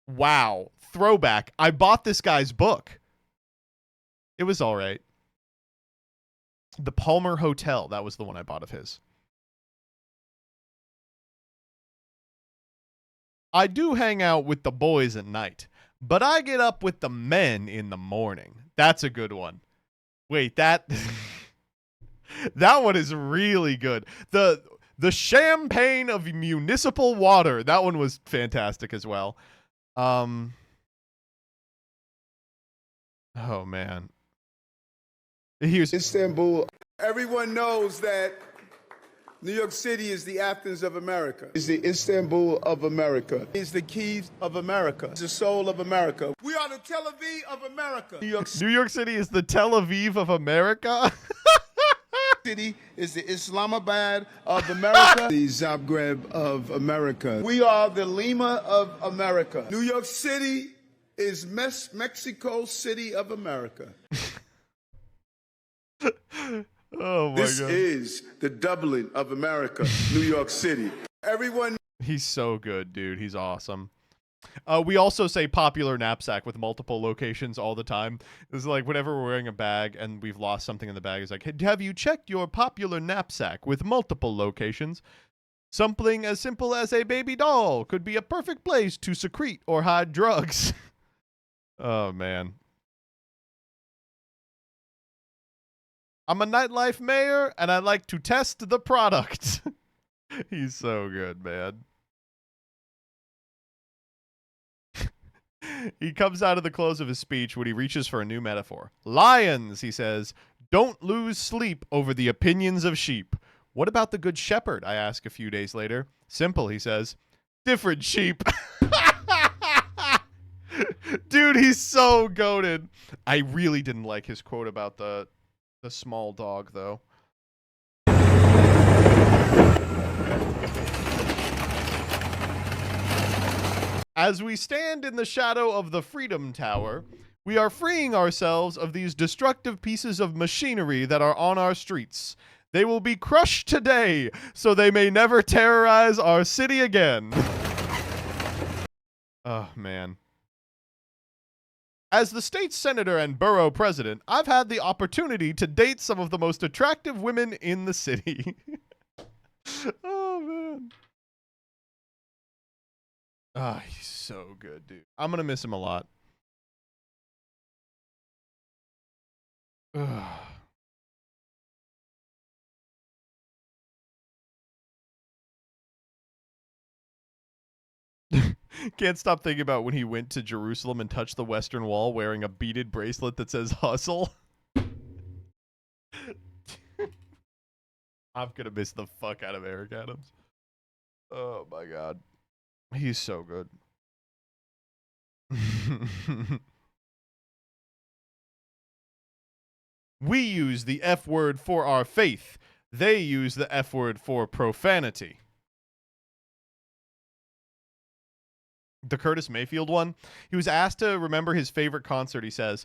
Wow. Throwback. I bought this guy's book. It was all right. The Palmer Hotel. That was the one I bought of his. I do hang out with the boys at night, but I get up with the men in the morning. That's a good one. Wait, that that one is really good. The champagne of municipal water. That one was fantastic as well. Oh man. Here's Istanbul. Everyone knows that New York City is the Athens of America. It's the Istanbul of America. It's the Kyiv of America. It's the soul of America. We are the Tel Aviv of America. New York City is the Tel Aviv of America. City is the Islamabad of America. The Zagreb of America. We are the Lima of America. New York City is Mexico City of America. Oh my this God. is the Dublin of America, New York City. Everyone. He's so good, dude. He's awesome. We also say popular knapsack with multiple locations all the time. It's like whenever we're wearing a bag and we've lost something in the bag, it's like, hey, have you checked your popular knapsack with multiple locations? Something as simple as a baby doll could be a perfect place to secrete or hide drugs. Oh, man. I'm a nightlife mayor, and I like to test the product. He's so good, man. He comes out of the close of his speech when he reaches for a new metaphor. Lions, he says, don't lose sleep over the opinions of sheep. What about the good shepherd? I ask a few days later. Simple, he says. Different sheep. Dude, he's so goated. I really didn't like his quote about the small dog, though. As we stand in the shadow of the Freedom Tower, we are freeing ourselves of these destructive pieces of machinery that are on our streets. They will be crushed today, so they may never terrorize our city again. Oh, man. As the state senator and borough president, I've had the opportunity to date some of the most attractive women in the city. Oh, man. Ah, he's so good, dude. I'm gonna miss him a lot. Ugh. Can't stop thinking about when he went to Jerusalem and touched the Western Wall wearing a beaded bracelet that says hustle. I'm gonna miss the fuck out of Eric Adams. Oh my god. He's so good. We use the F word for our faith. They use the F word for profanity. The Curtis Mayfield one. He was asked to remember his favorite concert, he says.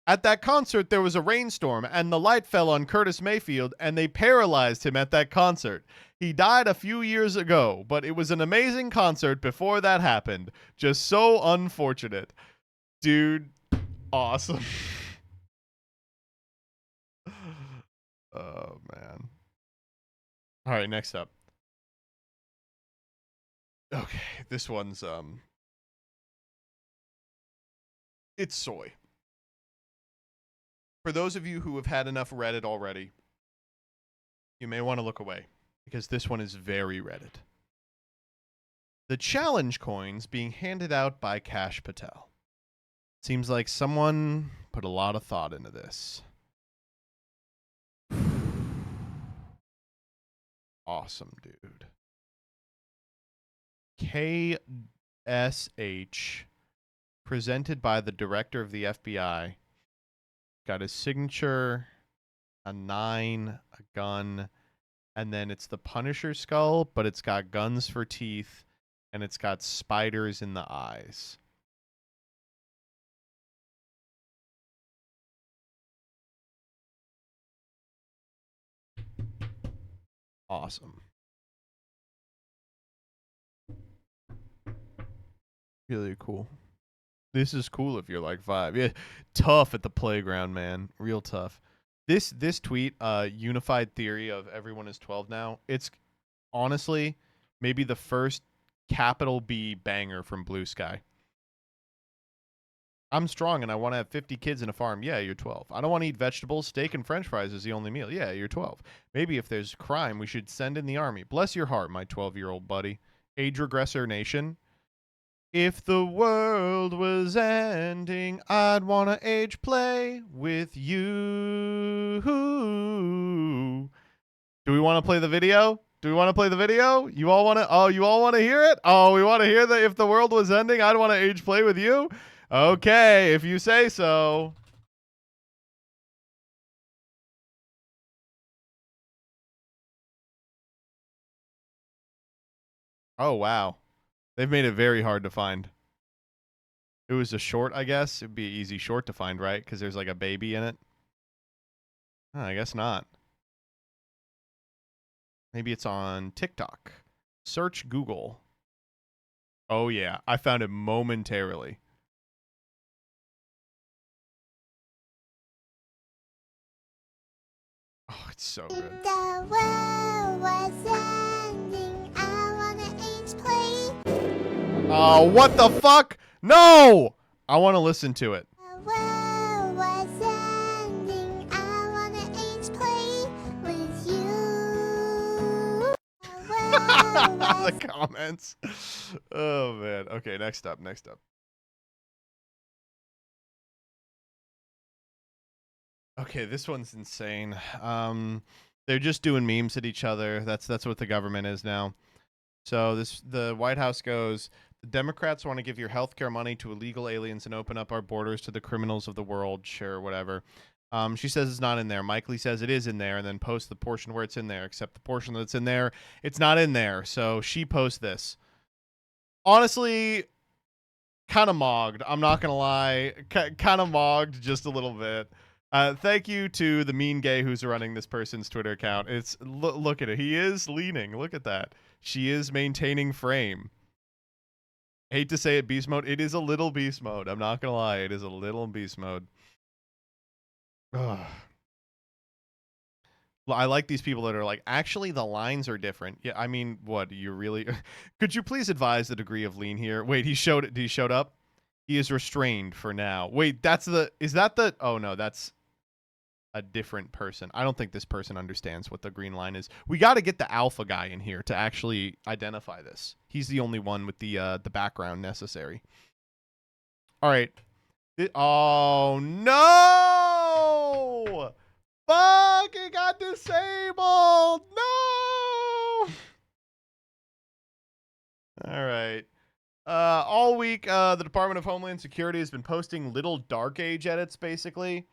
At that concert, there was a rainstorm, and the light fell on Curtis Mayfield, and they paralyzed him at that concert. He died a few years ago, but it was an amazing concert before that happened. Just so unfortunate. Dude, awesome. Oh, man. All right, next up. Okay, this one's, it's soy. For those of you who have had enough Reddit already, you may want to look away, because this one is very Reddit. The challenge coins being handed out by Cash Patel. Seems like someone put a lot of thought into this. Awesome, dude. KSH, presented by the director of the FBI. Got his signature, a 9, a gun, and then it's the Punisher skull, but it's got guns for teeth, and it's got spiders in the eyes. Awesome. Really cool. This is cool if you're like 5. Yeah, tough at the playground, man. Real tough. This tweet, unified theory of everyone is 12 now. It's honestly maybe the first capital B banger from Blue Sky. I'm strong and I want to have 50 kids in a farm. Yeah, you're 12. I don't want to eat vegetables. Steak and french fries is the only meal. Yeah, you're 12. Maybe if there's crime, we should send in the army. Bless your heart, my 12-year-old buddy. Age regressor nation. If the world was ending, I'd want to age play with you. Do we want to play the video? Do we want to play the video? You all want to? Oh, you all want to hear it? Oh, we want to hear that if the world was ending, I'd want to age play with you? Okay, if you say so. Oh, wow. They've made it very hard to find. It was a short, I guess. It'd be an easy short to find, right? Because there's like a baby in it. Oh, I guess not. Maybe it's on TikTok. Search Google. Oh, yeah. I found it momentarily. Oh, it's so good. If the world was ending, I wanna age play. Oh, what the fuck? No! I want to listen to it. The world was ending, I wanna age play with you. The comments. Oh, man. Okay, next up. Okay, this one's insane. They're just doing memes at each other. That's what the government is now. So the White House goes, the Democrats want to give your healthcare money to illegal aliens and open up our borders to the criminals of the world. Sure, whatever. She says it's not in there. Mike Lee says it is in there, and then posts the portion where it's in there, except the portion that's in there, it's not in there. So she posts this. Honestly, kind of mogged. I'm not going to lie. Kind of mogged just a little bit. Thank you to the mean gay who's running this person's Twitter account. It's look at it. He is leaning. Look at that. She is maintaining frame. Hate to say it, beast mode. It is a little beast mode. I'm not going to lie. It is a little beast mode. Ugh. Well, I like these people that are like, actually, the lines are different. Yeah, I mean, what, you really... Could you please advise the degree of lean here? Wait, he showed up? He is restrained for now. Wait, that's the... Is that the... Oh, no, that's a different person. I don't think this person understands what the green line is. We got to get the alpha guy in here to actually identify this. He's the only one with the background necessary. All right. Oh, no! Fuck, it got disabled. No. All right. All week, the Department of Homeland Security has been posting little dark age edits, basically,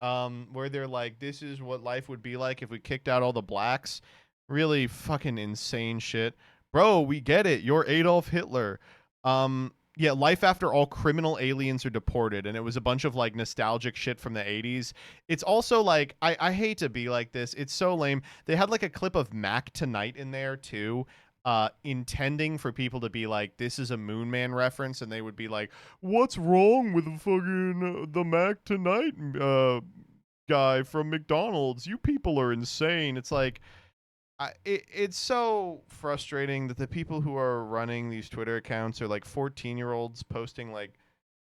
where they're like, this is what life would be like if we kicked out all the blacks. Really fucking insane shit. Bro, we get it. You're Adolf Hitler. Yeah, life after all criminal aliens are deported, and it was a bunch of like nostalgic shit from the 80s. It's also like, I hate to be like this. It's so lame. They had like a clip of Mac Tonight in there too, intending for people to be like, this is a Moon Man reference, and they would be like, what's wrong with the fucking the Mac Tonight guy from McDonald's? You people are insane. It's like, it's so frustrating that the people who are running these Twitter accounts are like 14-year-olds posting like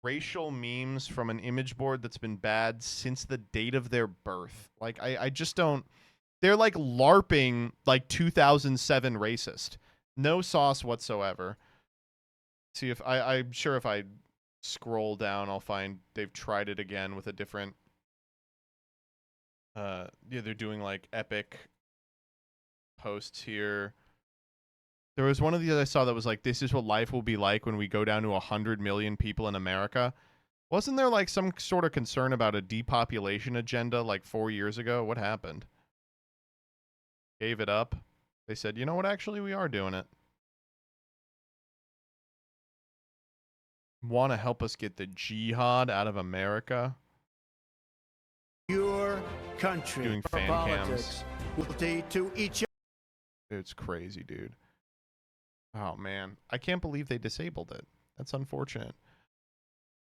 racial memes from an image board that's been bad since the date of their birth. Like, I just don't... They're like LARPing like 2007 racist. No sauce whatsoever. See, if I'm sure if I scroll down, I'll find they've tried it again with a different... yeah, they're doing like epic posts here. There was one of these I saw that was like, this is what life will be like when we go down to 100 million people in America. Wasn't there like some sort of concern about a depopulation agenda like 4 years ago? What happened? Gave it up. They said, you know what, actually we are doing it. Want to help us get the jihad out of America? Your country. Doing fan cams. To each It's crazy, dude. Oh, man. I can't believe they disabled it. That's unfortunate.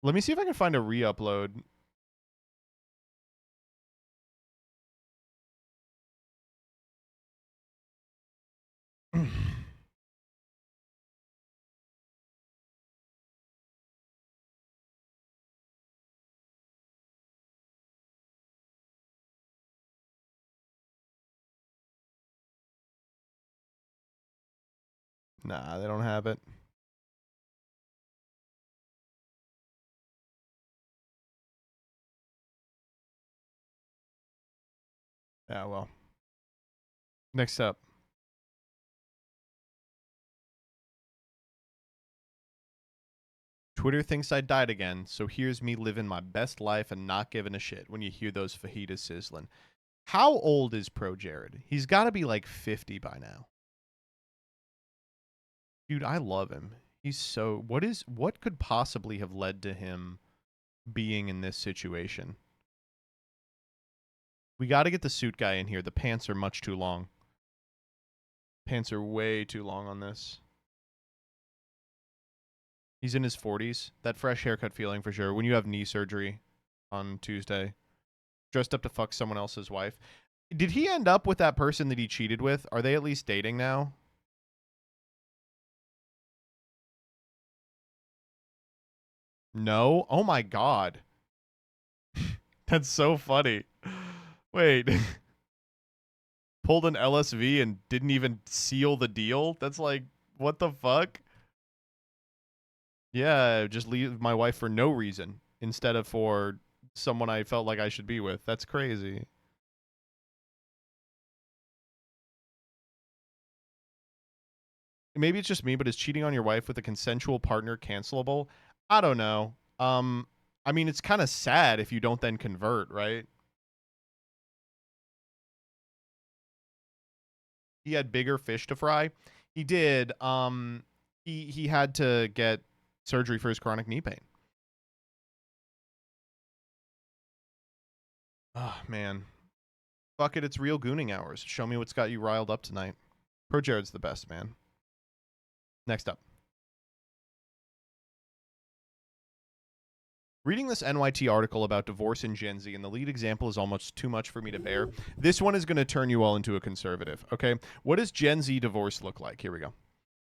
Let me see if I can find a re-upload. Nah, they don't have it. Yeah, well. Next up. Twitter thinks I died again, so here's me living my best life and not giving a shit when you hear those fajitas sizzling. How old is Pro Jared? He's got to be like 50 by now. Dude, I love him. He's so... What could possibly have led to him being in this situation? We got to get the suit guy in here. The pants are much too long. Pants are way too long on this. He's in his 40s. That fresh haircut feeling for sure. When you have knee surgery on Tuesday. Dressed up to fuck someone else's wife. Did he end up with that person that he cheated with? Are they at least dating now? No? Oh my god. That's so funny. Wait. Pulled an LSV and didn't even seal the deal? That's like, what the fuck? Yeah, just leave my wife for no reason instead of for someone I felt like I should be with. That's crazy. Maybe it's just me, but is cheating on your wife with a consensual partner cancelable? I don't know. I mean, it's kind of sad if you don't then convert, right? He had bigger fish to fry. He did. He had to get surgery for his chronic knee pain. Oh, man. Fuck it, it's real gooning hours. Show me what's got you riled up tonight. Pro Jared's the best, man. Next up. Reading this NYT article about divorce in Gen Z, and the lead example is almost too much for me to bear. This one is going to turn you all into a conservative, okay? What does Gen Z divorce look like? Here we go.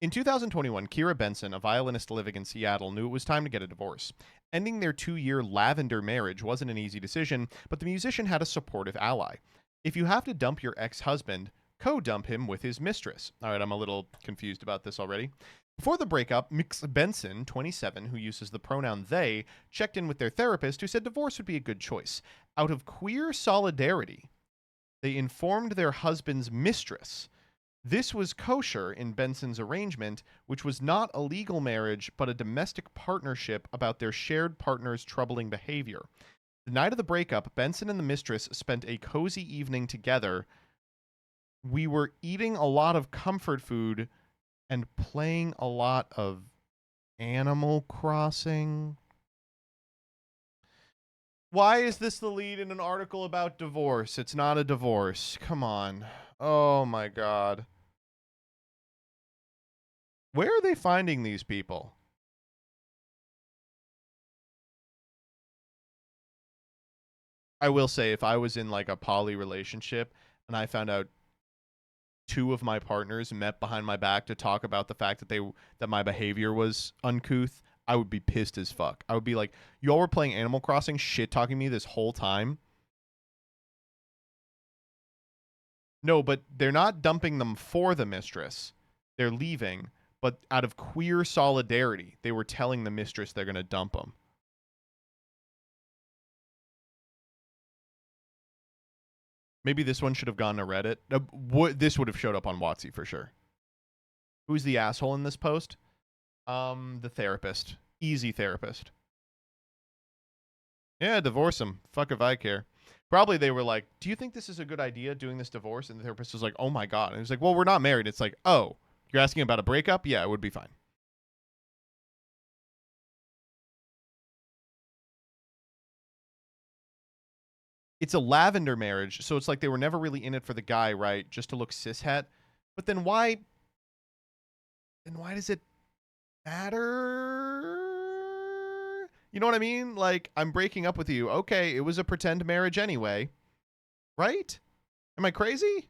In 2021, Kira Benson, a violinist living in Seattle, knew it was time to get a divorce. Ending their 2-year lavender marriage wasn't an easy decision, but the musician had a supportive ally. If you have to dump your ex-husband, co-dump him with his mistress. All right, I'm a little confused about this already. Before the breakup, Mix Benson, 27, who uses the pronoun they, checked in with their therapist who said divorce would be a good choice. Out of queer solidarity, they informed their husband's mistress. This was kosher in Benson's arrangement, which was not a legal marriage, but a domestic partnership about their shared partner's troubling behavior. The night of the breakup, Benson and the mistress spent a cozy evening together. We were eating a lot of comfort food and playing a lot of Animal Crossing. Why is this the lead in an article about divorce? It's not a divorce. Come on. Oh my God. Where are they finding these people? I will say, if I was in like a poly relationship and I found out 2 of my partners met behind my back to talk about the fact that my behavior was uncouth, I would be pissed as fuck. I would be like, y'all were playing Animal Crossing, shit talking me this whole time. No, but they're not dumping them for the mistress. They're leaving, but out of queer solidarity, they were telling the mistress they're going to dump them. Maybe this one should have gone to Reddit. This would have showed up on Watsy for sure. Who's the asshole in this post? The therapist. Easy therapist. Yeah, divorce him. Fuck if I care. Probably they were like, do you think this is a good idea, doing this divorce? And the therapist was like, oh my God. And he was like, well, we're not married. It's like, oh, you're asking about a breakup? Yeah, it would be fine. It's a lavender marriage, so it's like they were never really in it for the guy, right? Just to look cishet. But then why does it matter? You know what I mean? Like, I'm breaking up with you. Okay, it was a pretend marriage anyway. Right? Am I crazy?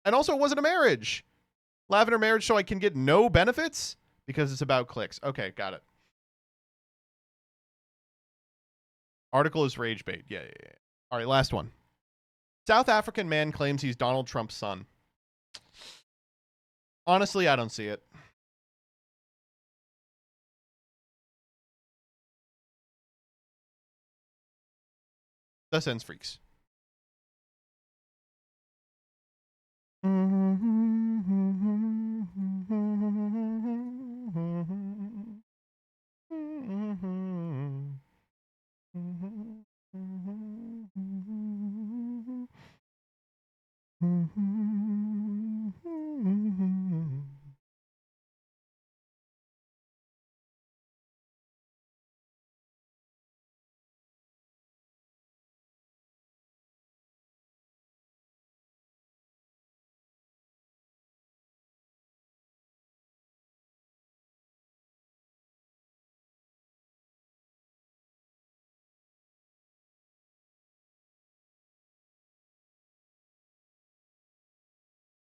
And also, it wasn't a marriage. Lavender marriage so I can get no benefits? Because it's about clicks. Okay, got it. Article is rage bait. Yeah. All right, last one. South African man claims he's Donald Trump's son. Honestly, I don't see it. Thus ends Freax.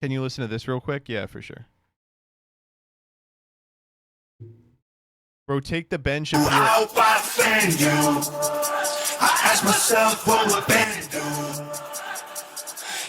Can you listen to this real quick? Yeah, for sure. Bro, take the bench if I hope I offend you. I ask myself what would Ben do.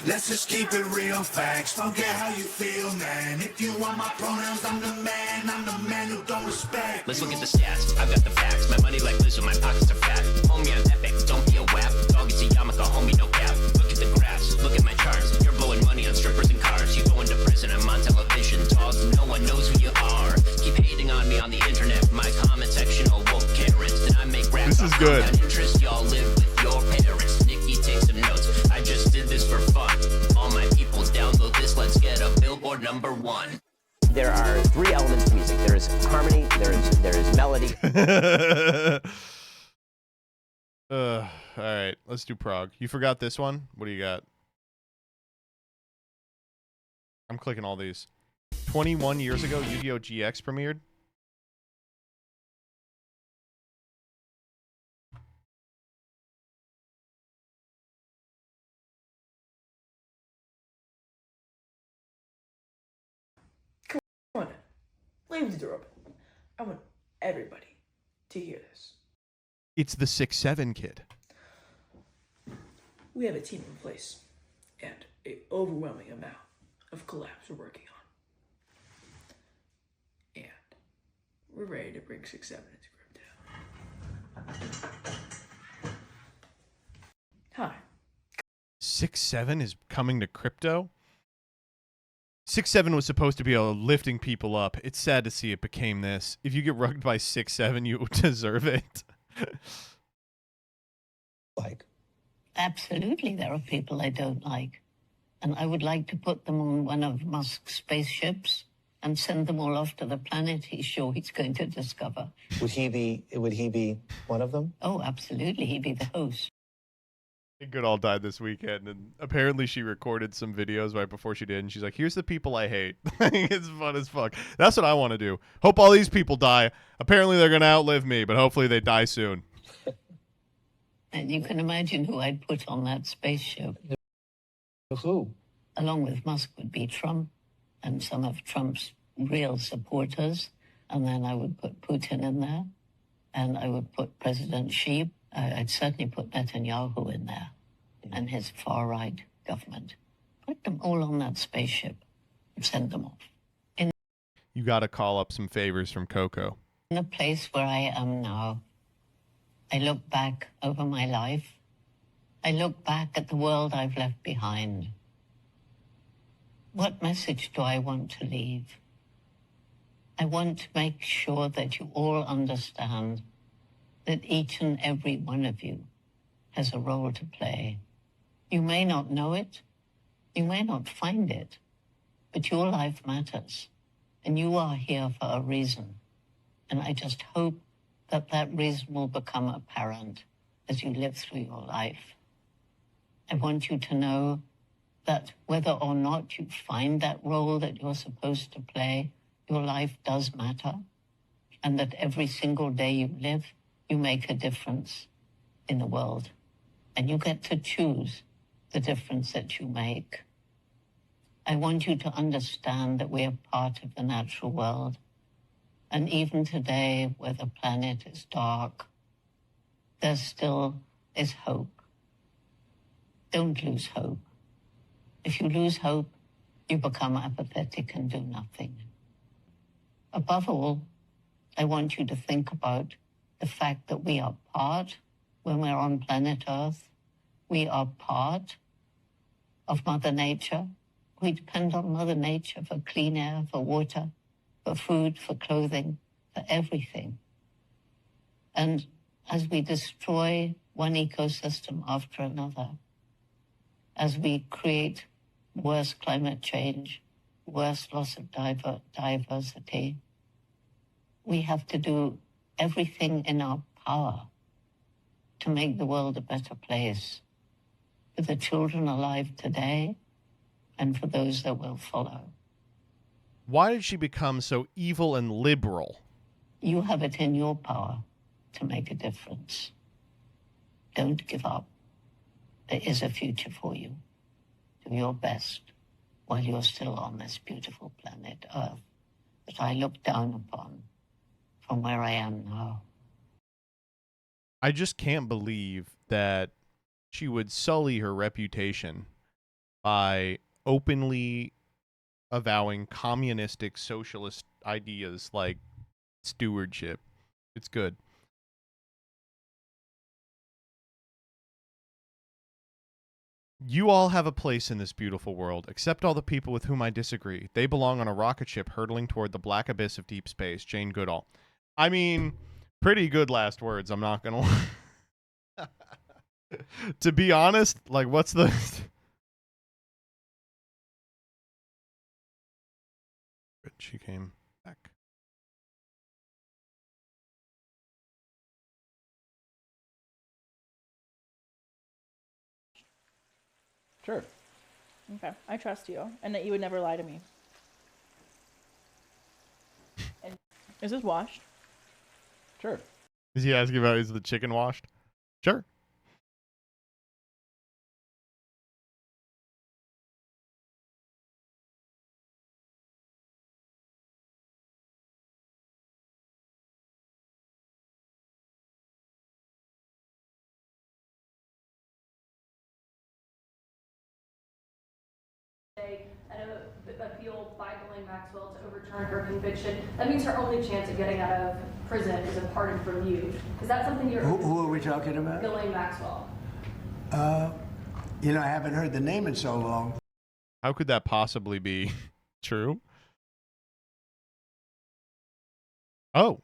Let's just keep it real facts. Forget how you feel, man. If you want my pronouns, I'm the man. I'm the man who don't respect. Let's look at the stats. I've got the facts. My money like Lizzo, my pockets are fat. Homie, I'm epic. Don't be a wap. Dog is a yarmulke, homie, no cap. Look at the graphs. Look at my charts. You're blowing money on strippers and cars. You go into prison. I'm on television. Dog, no one knows who you are. Keep hating on me on the internet. My comment section all woke Karens. Then I make rap. This is good. Interest, y'all live with your parents. Nikki, take some notes. I just did this for fun. All my people download this. Let's get a Billboard #1. There are 3 elements to music. There is harmony, there is melody. All right, let's do Prague. You forgot this one? What do you got? I'm clicking all these. 21 years ago, Yu-Gi-Oh! GX premiered. Ladies and gentlemen, I want everybody to hear this. It's the 6'7" kid. We have a team in place and an overwhelming amount of collabs we're working on. And we're ready to bring 6'7" into crypto. Hi. 6'7" is coming to crypto? 6'7" was supposed to be lifting people up. It's sad to see it became this. If you get rugged by 6'7", you deserve it. Absolutely, there are people I don't like. And I would like to put them on one of Musk's spaceships and send them all off to the planet he's sure he's going to discover. Would he be one of them? Oh, absolutely. He'd be the host. Goodall died this weekend, and apparently she recorded some videos right before she did, and she's like, here's the people I hate. It's fun as fuck. That's what I want to do. Hope all these people die. Apparently they're going to outlive me, but hopefully they die soon. And you can imagine who I'd put on that spaceship. Who? Along with Musk would be Trump and some of Trump's real supporters. And then I would put Putin in there. And I would put President Xi. I'd certainly put Netanyahu in there and his far-right government. Put them all on that spaceship and send them off. You got to call up some favors from Coco. In the place where I am now, I look back over my life. I look back at the world I've left behind. What message do I want to leave? I want to make sure that you all understand that each and every one of you has a role to play. You may not know it, you may not find it, but your life matters, and you are here for a reason. And I just hope that that reason will become apparent as you live through your life. I want you to know that whether or not you find that role that you're supposed to play, your life does matter, and that every single day you live, you make a difference in the world. And you get to choose the difference that you make. I want you to understand that we are part of the natural world. And even today, where the planet is dark, there still is hope. Don't lose hope. If you lose hope, you become apathetic and do nothing. Above all, I want you to think about the fact that we are part, when we're on planet Earth, we are part of Mother Nature. We depend on Mother Nature for clean air, for water, for food, for clothing, for everything. And as we destroy one ecosystem after another, as we create worse climate change, worse loss of diversity, we have to do everything in our power to make the world a better place for the children alive today and for those that will follow. Why did she become so evil and liberal? You have it in your power to make a difference. Don't give up. There is a future for you. Do your best while you're still on this beautiful planet Earth that I look down upon from where I am now. I just can't believe that she would sully her reputation by openly avowing communistic socialist ideas like stewardship. It's good. You all have a place in this beautiful world, except all the people with whom I disagree. They belong on a rocket ship hurtling toward the black abyss of deep space. Jane Goodall. I mean, pretty good last words, I'm not gonna lie. To be honest, like, what's the... She came back. Sure. Okay, I trust you, and that you would never lie to me. And is this washed? Sure. Is he asking about, is the chicken washed? Sure. appeal by Ghislaine Maxwell to overturn her conviction, that means her only chance of getting out of prison is a pardon from you. Is that something you're... Who are we talking about? Ghislaine Maxwell. You know, I haven't heard the name in so long. How could that possibly be true? Oh.